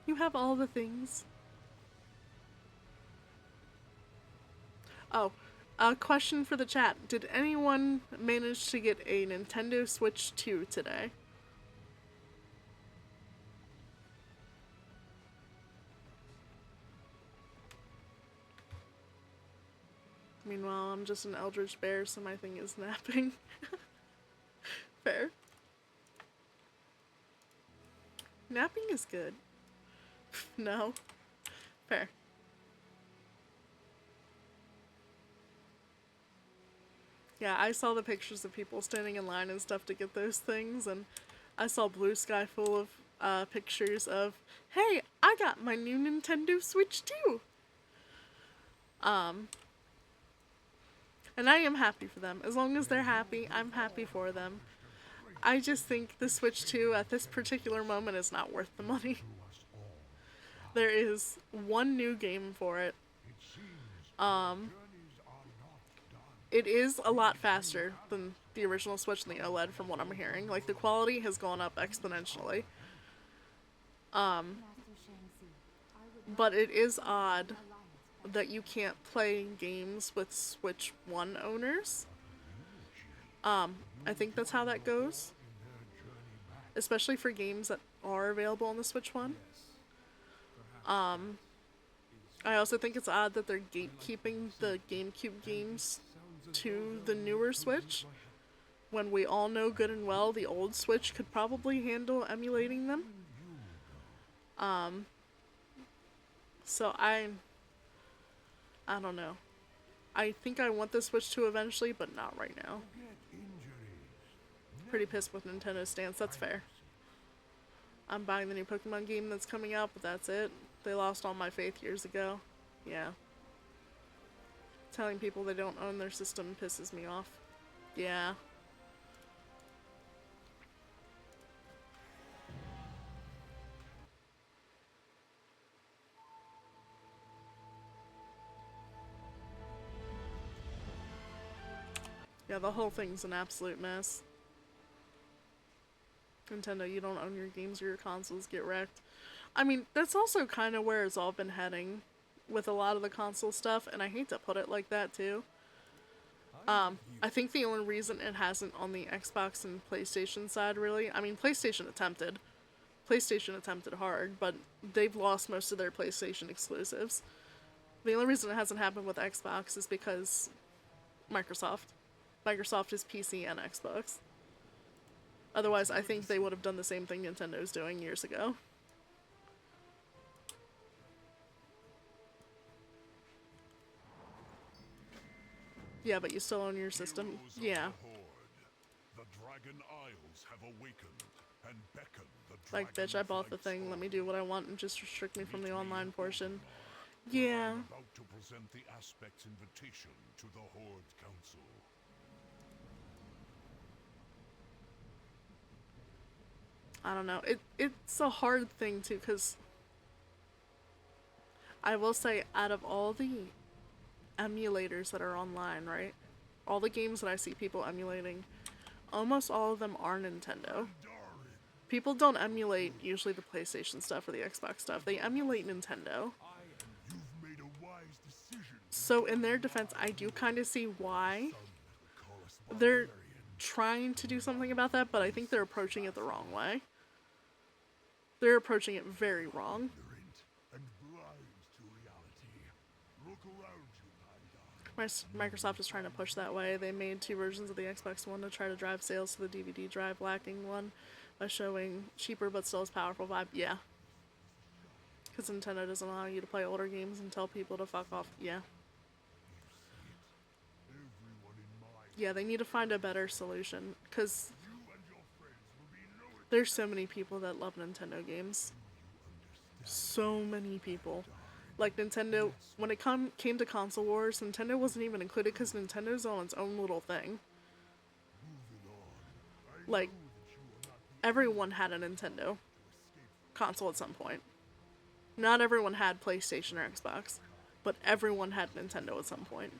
You have all the things. Oh, a question for the chat. Did anyone manage to get a Nintendo Switch 2 today? Meanwhile, I'm just an eldritch bear, so my thing is napping. Fair. Napping is good. No. Fair. Yeah, I saw the pictures of people standing in line and stuff to get those things, and I saw Blue Sky full of pictures of, hey, I got my new Nintendo Switch too! And I am happy for them. As long as they're happy, I'm happy for them. I just think the Switch 2 at this particular moment is not worth the money. There is one new game for it. It is a lot faster than the original Switch and the OLED from what I'm hearing. Like, the quality has gone up exponentially. Master Shangzi, I would not But it is odd alliance by that you can't play games with Switch 1 owners. I think that's how that goes. Especially for games that are available on the Switch 1. I also think it's odd that they're gatekeeping the GameCube games to the newer Switch, when we all know good and well the old Switch could probably handle emulating them. So I don't know. I think I want the Switch to eventually, but not right now. Get injuries. Pretty pissed with Nintendo's stance, that's fair. I'm buying the new Pokemon game that's coming out, but that's it. They lost all my faith years ago. Yeah. Telling people they don't own their system pisses me off. Yeah. Yeah, the whole thing's an absolute mess. Nintendo, you don't own your games or your consoles, get wrecked. I mean, that's also kind of where it's all been heading with a lot of the console stuff, and I hate to put it like that too. I think the only reason it hasn't on the Xbox and PlayStation side, really, I mean, PlayStation attempted hard, but they've lost most of their PlayStation exclusives. The only reason it hasn't happened with Xbox is because Microsoft. Microsoft is PC and Xbox. Otherwise, I think they would have done the same thing Nintendo's doing years ago. Yeah, but you still own your system. Heroes of Yeah. the Horde. The Dragon Isles have awakened and beckon the Like, bitch, I bought the thing. Let me do what I want and just restrict me from the online portion. Yeah. I'm about to present the Aspect's invitation to the Horde Council. I don't know. It's a hard thing too, because I will say, out of all the emulators that are online, right? All the games that I see people emulating, almost all of them are Nintendo. People don't emulate usually the PlayStation stuff or the Xbox stuff. They emulate Nintendo. You've made a wise decision. So in their defense, I do kind of see why they're trying to do something about that, but I think they're approaching it the wrong way. They're approaching it very wrong. Ignorant and blind to reality. Look around you, Panda. Microsoft is trying to push that way. They made 2 versions of the Xbox One to try to drive sales to the DVD drive lacking one by showing cheaper but still as powerful vibe. Yeah. Because Nintendo doesn't allow you to play older games and tell people to fuck off. Yeah. Everyone in mind. Yeah, they need to find a better solution. Because You and your friends will be nowhere. there's so many people that love Nintendo games. So many people. Like Nintendo, when it came to console wars, Nintendo wasn't even included because Nintendo's on its own little thing. Like, everyone had a Nintendo console at some point. Not everyone had PlayStation or Xbox, but everyone had Nintendo at some point.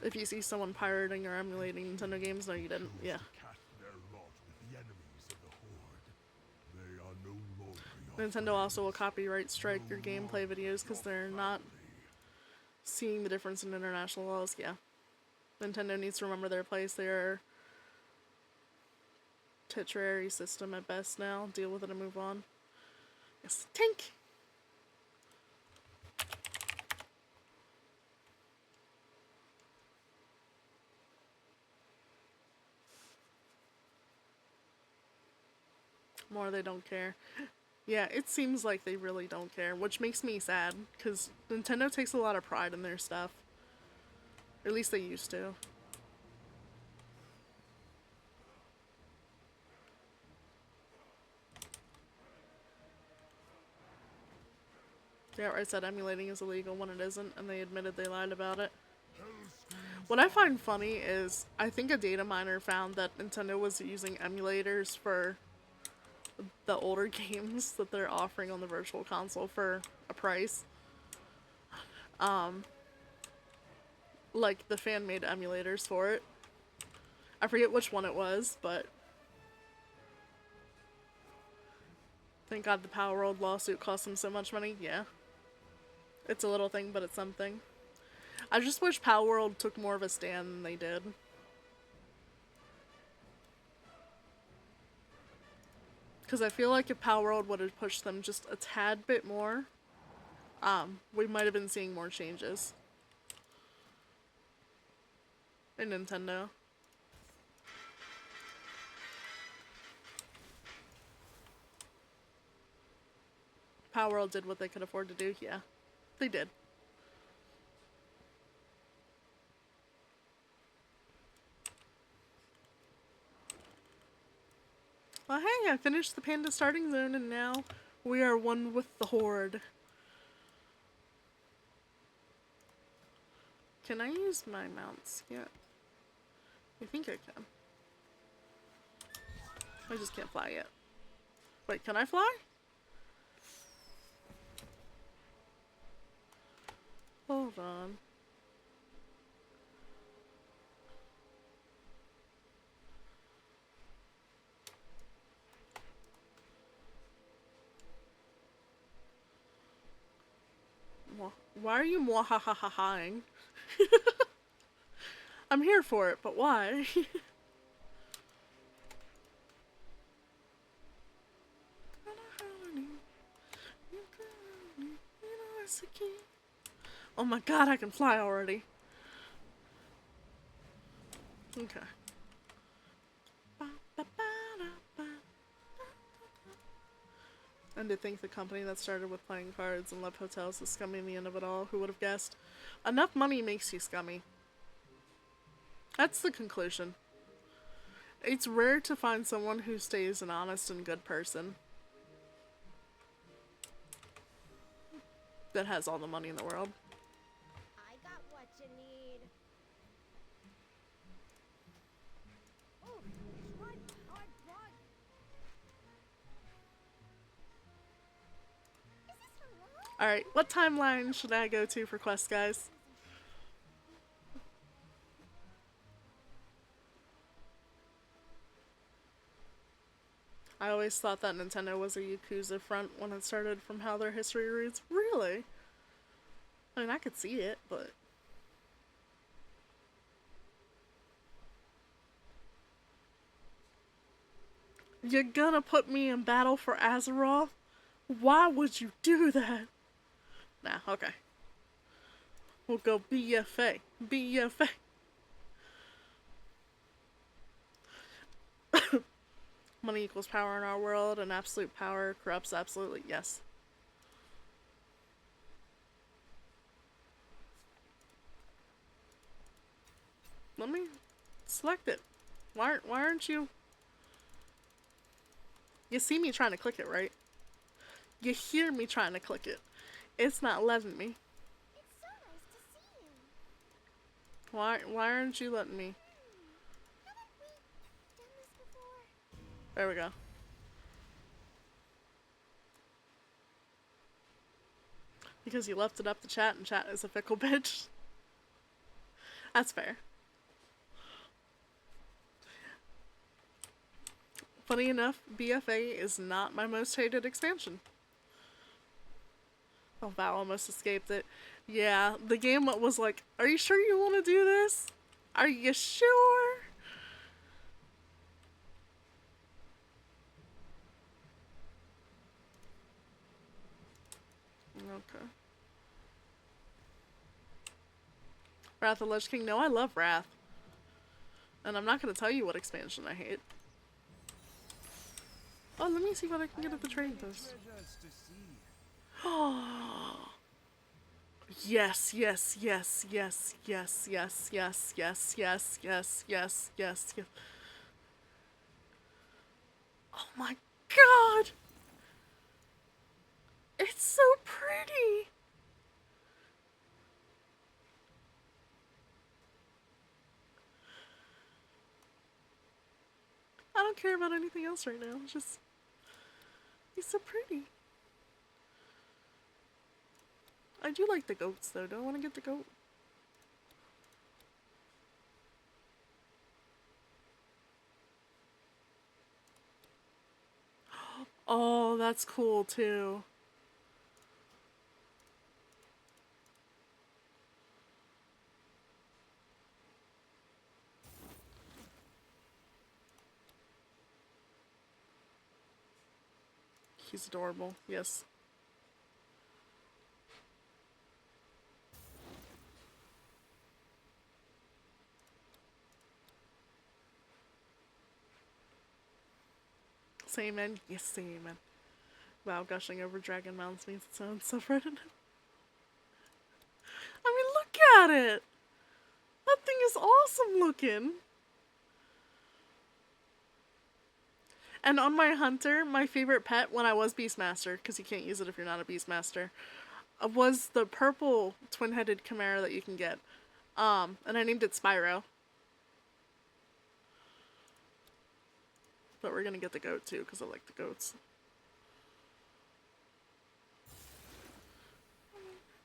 If you see someone pirating or emulating Nintendo games, no, you didn't. Yeah. Cast their lot with the enemies of the Horde. They are no longer your Nintendo also will copyright strike your gameplay videos because they're not seeing the difference in international laws. Yeah. Nintendo needs to remember their place. They're tertiary system at best now. Deal with it and move on. Yes. Tank! More they don't care. Yeah, it seems like they really don't care, which makes me sad, because Nintendo takes a lot of pride in their stuff. Or at least they used to. Yeah, I said emulating is illegal when it isn't, and they admitted they lied about it. What I find funny is, I think a data miner found that Nintendo was using emulators for the older games that they're offering on the Virtual Console for a price. Like, the fan-made emulators for it. I forget which one it was, but thank God the Power World lawsuit cost them so much money. Yeah. It's a little thing, but it's something. I just wish Power World took more of a stand than they did. Because I feel like if Power World would have pushed them just a tad bit more, we might have been seeing more changes in Nintendo. Power did what they could afford to do. Yeah, they did. Well, hey, I finished the Panda starting zone, and now we are one with the Horde. Can I use my mounts yet? I think I can. I just can't fly yet. Wait, can I fly? Hold on. Why are you mwahahahaing? I'm here for it, but why? Oh my god, I can fly already. Okay. And to think the company that started with playing cards and left hotels is scummy in the end of it all. Who would have guessed? Enough money makes you scummy. That's the conclusion. It's rare to find someone who stays an honest and good person that has all the money in the world. I got what you need. Oh, run, hard run. Is this for real? Alright, what timeline should I go to for quests, guys? I always thought that Nintendo was a Yakuza front when it started from how their history reads. Really? I mean, I could see it, but... You're gonna put me in battle for Azeroth? Why would you do that? Nah, okay. We'll go BFA. BFA. Money equals power in our world, and absolute power corrupts absolutely. Yes. Let me select it. Why aren't you... You see me trying to click it, right? You hear me trying to click it. It's not letting me. It's so nice to see you. Why aren't you letting me? Haven't we done this before? There we go. Because you left it up to chat and chat is a fickle bitch. That's fair. Funny enough, BFA is not my most hated expansion. Oh, Val almost escaped it. Yeah, the game was like, are you sure you want to do this? Are you sure? Okay. Wrath of the Lich King? No, I love Wrath. And I'm not going to tell you what expansion I hate. Oh, let me see what I can get at the trading post. Oh. Yes, yes, yes, yes, yes, yes, yes, yes, yes, yes, yes, yes, yes. Oh my god! It's so pretty! I don't care about anything else right now. It's just... He's so pretty. I do like the goats though. Don't want to get the goat. Oh, that's cool too. He's adorable. Yes. Same man. Yes, same man. Wow, gushing over Dragon Mounts means its own subreddit. I mean, look at it! That thing is awesome looking! And on my hunter, my favorite pet when I was Beastmaster, because you can't use it if you're not a Beastmaster, was the purple twin-headed chimera that you can get. And I named it Spyro. But we're gonna get the goat too, because I like the goats.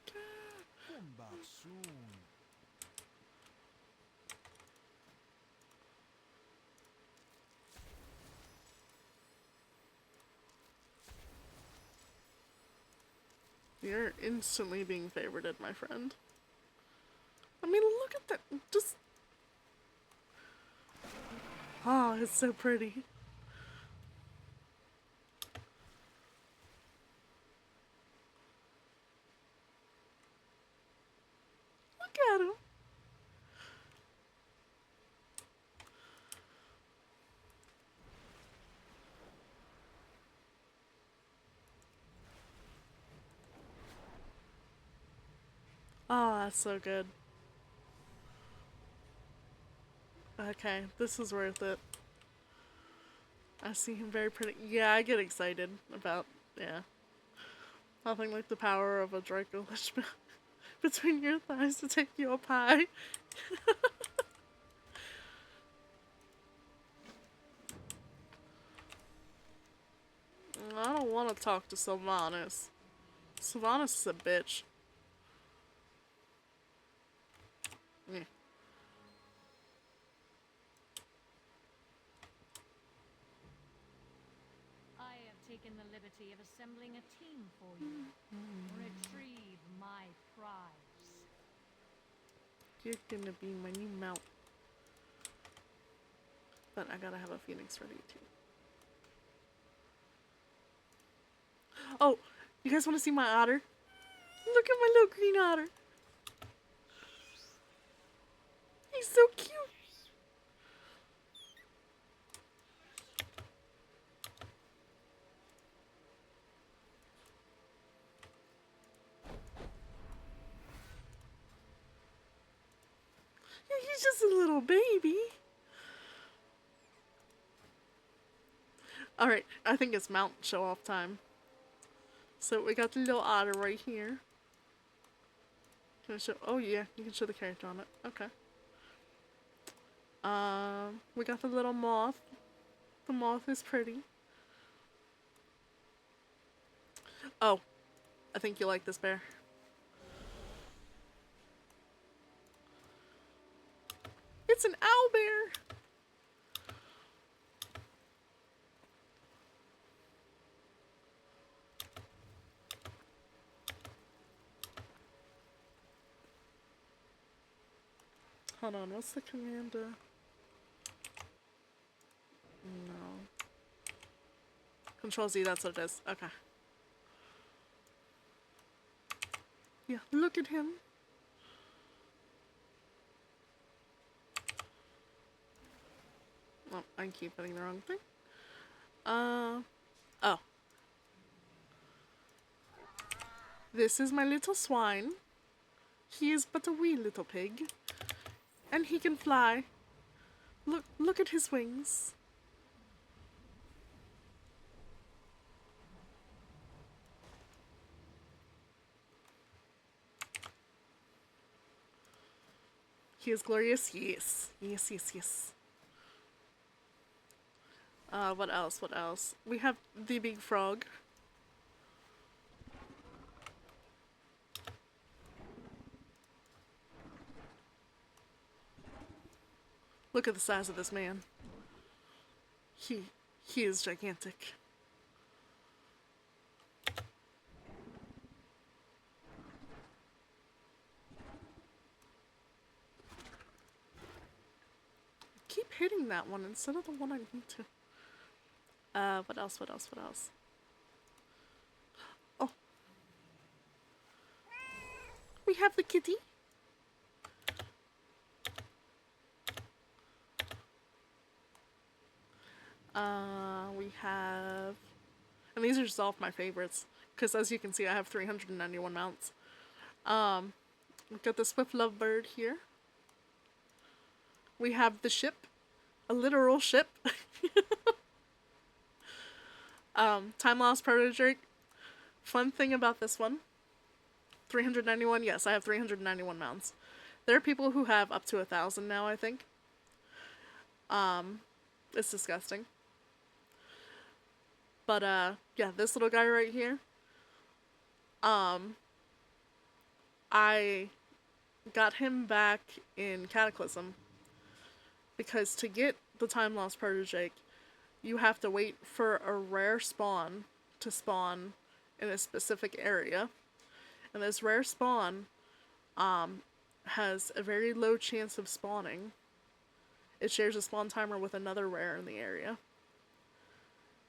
Come back soon. You're instantly being favorited, my friend. I mean, look at that. Just. Oh, it's so pretty. Look at him. Oh, that's so good. Okay, this is worth it. I see him very pretty. Yeah, I get excited about, yeah. Nothing like the power of a Draco Lich between your thighs to take you up high. I don't want to talk to Sylvanas. Sylvanas is a bitch. Yeah. I have taken the liberty of assembling a team for you. Retrieve my prize. You're gonna be my new mount. But I gotta have a phoenix ready too. Oh, you guys want to see my otter? Look at my little green otter. He's so cute. Yeah, he's just a little baby. Alright, I think it's mount show off time. So we got the little otter right here. Can I show? Oh yeah, you can show the character on it. Okay. We got the little moth. The moth is pretty. Oh, I think you like this bear. It's an owl bear. Hold on, what's the command? No. Control Z, that's what it is. Okay. Yeah, look at him. Oh, I keep hitting the wrong thing. Oh. This is my little swine. He is but a wee little pig. And he can fly. Look at his wings. He is glorious? Yes. Yes, yes, yes. What else? What else? We have the big frog. Look at the size of this man. He is gigantic. Keep hitting that one instead of the one I need to. What else? What else? What else? Oh. We have the kitty. We have And these are just all of my favorites. Because as you can see, I have 391 mounts. We've got the Swift Lovebird here. We have the ship. A literal ship. Time Lost Proto-Drake. Fun thing about this one. 391, yes, I have 391 mounts. There are people who have up to 1,000 now, I think. It's disgusting. But, yeah, this little guy right here. I got him back in Cataclysm. Because to get the Time Lost Proto-Drake, you have to wait for a rare spawn to spawn in a specific area. And this rare spawn has a very low chance of spawning. It shares a spawn timer with another rare in the area.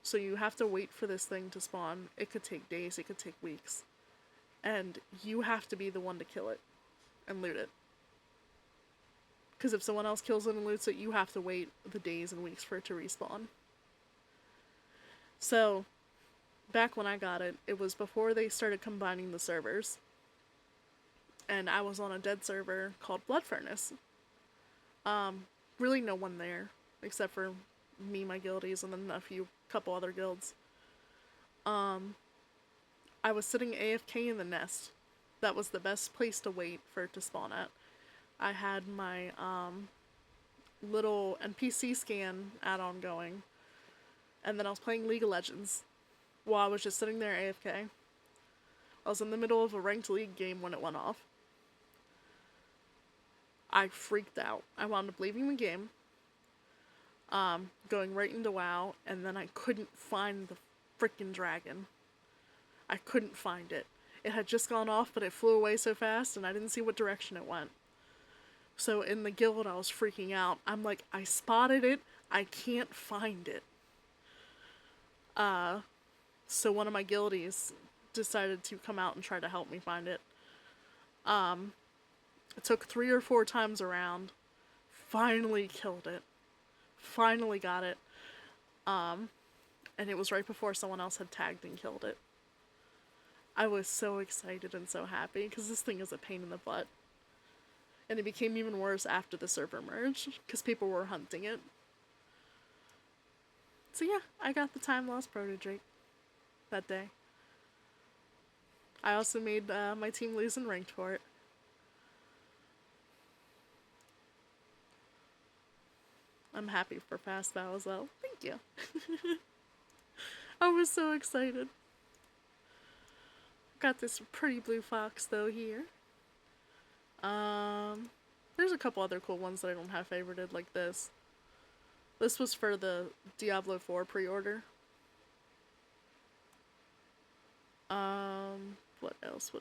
So you have to wait for this thing to spawn. It could take days, it could take weeks. And you have to be the one to kill it and loot it. Because if someone else kills it and loots it, you have to wait the days and weeks for it to respawn. So, back when I got it, it was before they started combining the servers. And I was on a dead server called Blood Furnace. Really no one there, except for me, my guildies, and then couple other guilds. I was sitting AFK in the nest. That was the best place to wait for it to spawn at. I had my little NPC scan add-on going. And then I was playing League of Legends while I was just sitting there AFK. I was in the middle of a ranked league game when it went off. I freaked out. I wound up leaving the game, going right into WoW, and then I couldn't find the freaking dragon. I couldn't find it. It had just gone off, but it flew away so fast, and I didn't see what direction it went. So in the guild, I was freaking out. I'm like, I spotted it. I can't find it. So one of my guildies decided to come out and try to help me find it. It took 3 or 4 times around. Finally killed it. Finally got it. And it was right before someone else had tagged and killed it. I was so excited and so happy, because this thing is a pain in the butt. And it became even worse after the server merged, because people were hunting it. So yeah, I got the Time Lost Proto-Drake that day. I also made my team lose in ranked for it. I'm happy for Fast Bow as well. Thank you. I was so excited. Got this pretty blue fox though here. There's a couple other cool ones that I don't have favorited, like this. This was for the Diablo 4 pre-order. What else?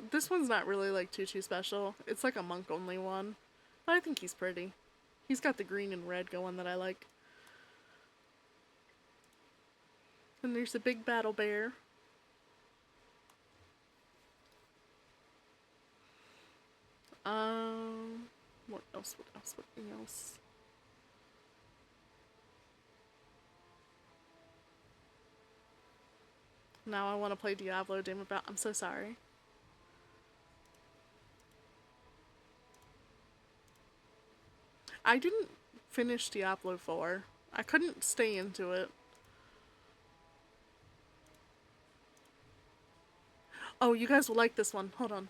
This one's not really like too special. It's like a monk only one. But I think he's pretty. He's got the green and red going that I like. And there's a big battle bear. What else? Now I want to play Diablo, damn about. I'm so sorry. I didn't finish Diablo 4. I couldn't stay into it. Oh, you guys will like this one. Hold on.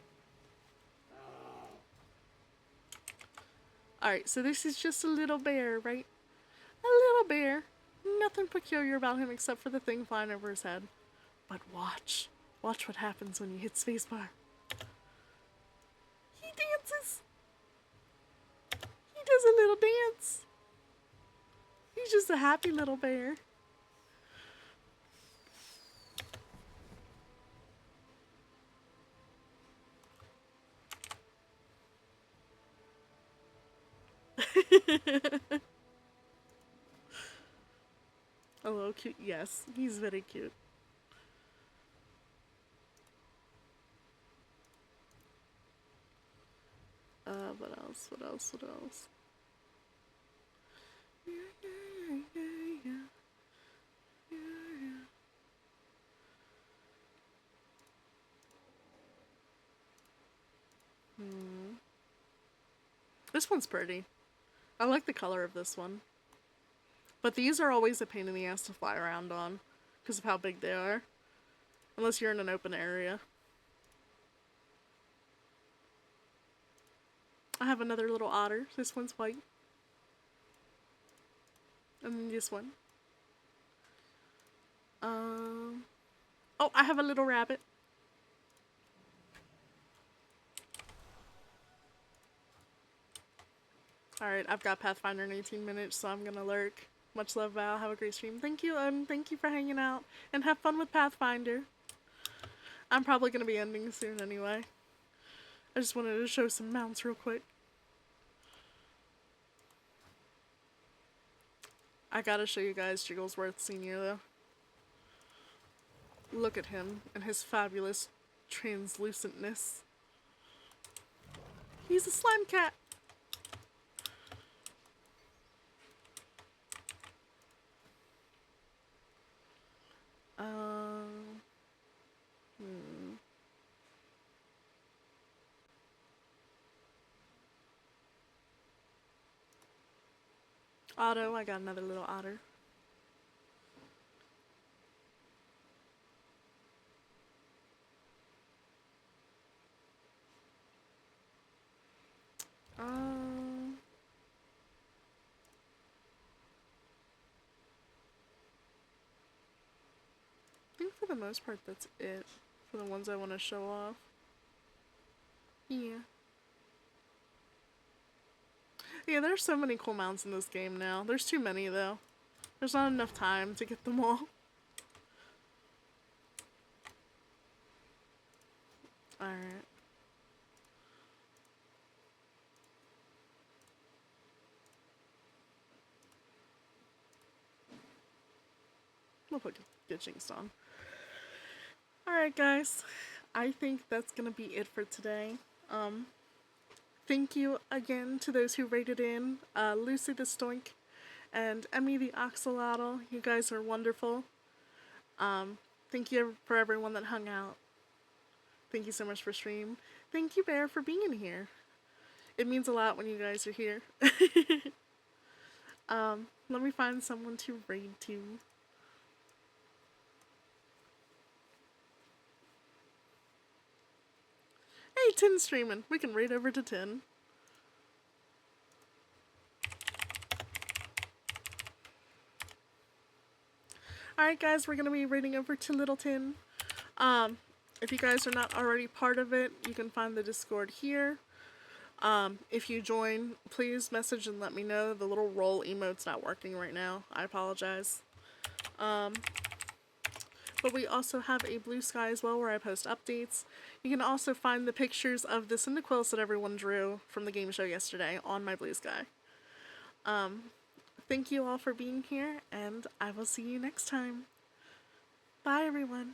Alright, so this is just a little bear, right? A little bear. Nothing peculiar about him except for the thing flying over his head. But watch. Watch what happens when you hit spacebar. He dances. He does a little dance. He's just a happy little bear. A little cute, yes, he's very cute. What else? else? What else? What else? Yeah, yeah, yeah, yeah, yeah, yeah. This one's pretty. I like the color of this one. But these are always a pain in the ass to fly around on because of how big they are. Unless you're in an open area. I have another little otter. This one's white. And then this one. Oh, I have a little rabbit. Alright, I've got Pathfinder in 18 minutes, so I'm gonna lurk. Much love, Val. Have a great stream. Thank you, and thank you for hanging out. And have fun with Pathfinder. I'm probably gonna be ending soon anyway. I just wanted to show some mounts real quick. I gotta show you guys Jigglesworth Sr. though. Look at him and his fabulous translucentness. He's a slime cat. Otto, I got another little otter. I think for the most part that's it for the ones I want to show off. Yeah. Yeah, there's so many cool mounts in this game now. There's too many though. There's not enough time to get them all. Alright. We'll put Get Jinxed on. Alright guys, I think that's gonna be it for today. Thank you again to those who rated in, Lucy the Stoink and Emmy the Axolotl. You guys are wonderful. Thank you for everyone that hung out. Thank you so much for stream. Thank you, Bear, for being here. It means a lot when you guys are here. Let me find someone to raid to. Hey, Tin's streaming. We can raid over to Tin. Alright guys, we're gonna be raiding over to Little Tin. If you guys are not already part of it, you can find the Discord here. If you join, please message and let me know. The little roll emote's not working right now. I apologize. But we also have a Blue Sky as well where I post updates. You can also find the pictures of the Cyndaquils that everyone drew from the game show yesterday on my Blue Sky. Thank you all for being here, and I will see you next time. Bye, everyone.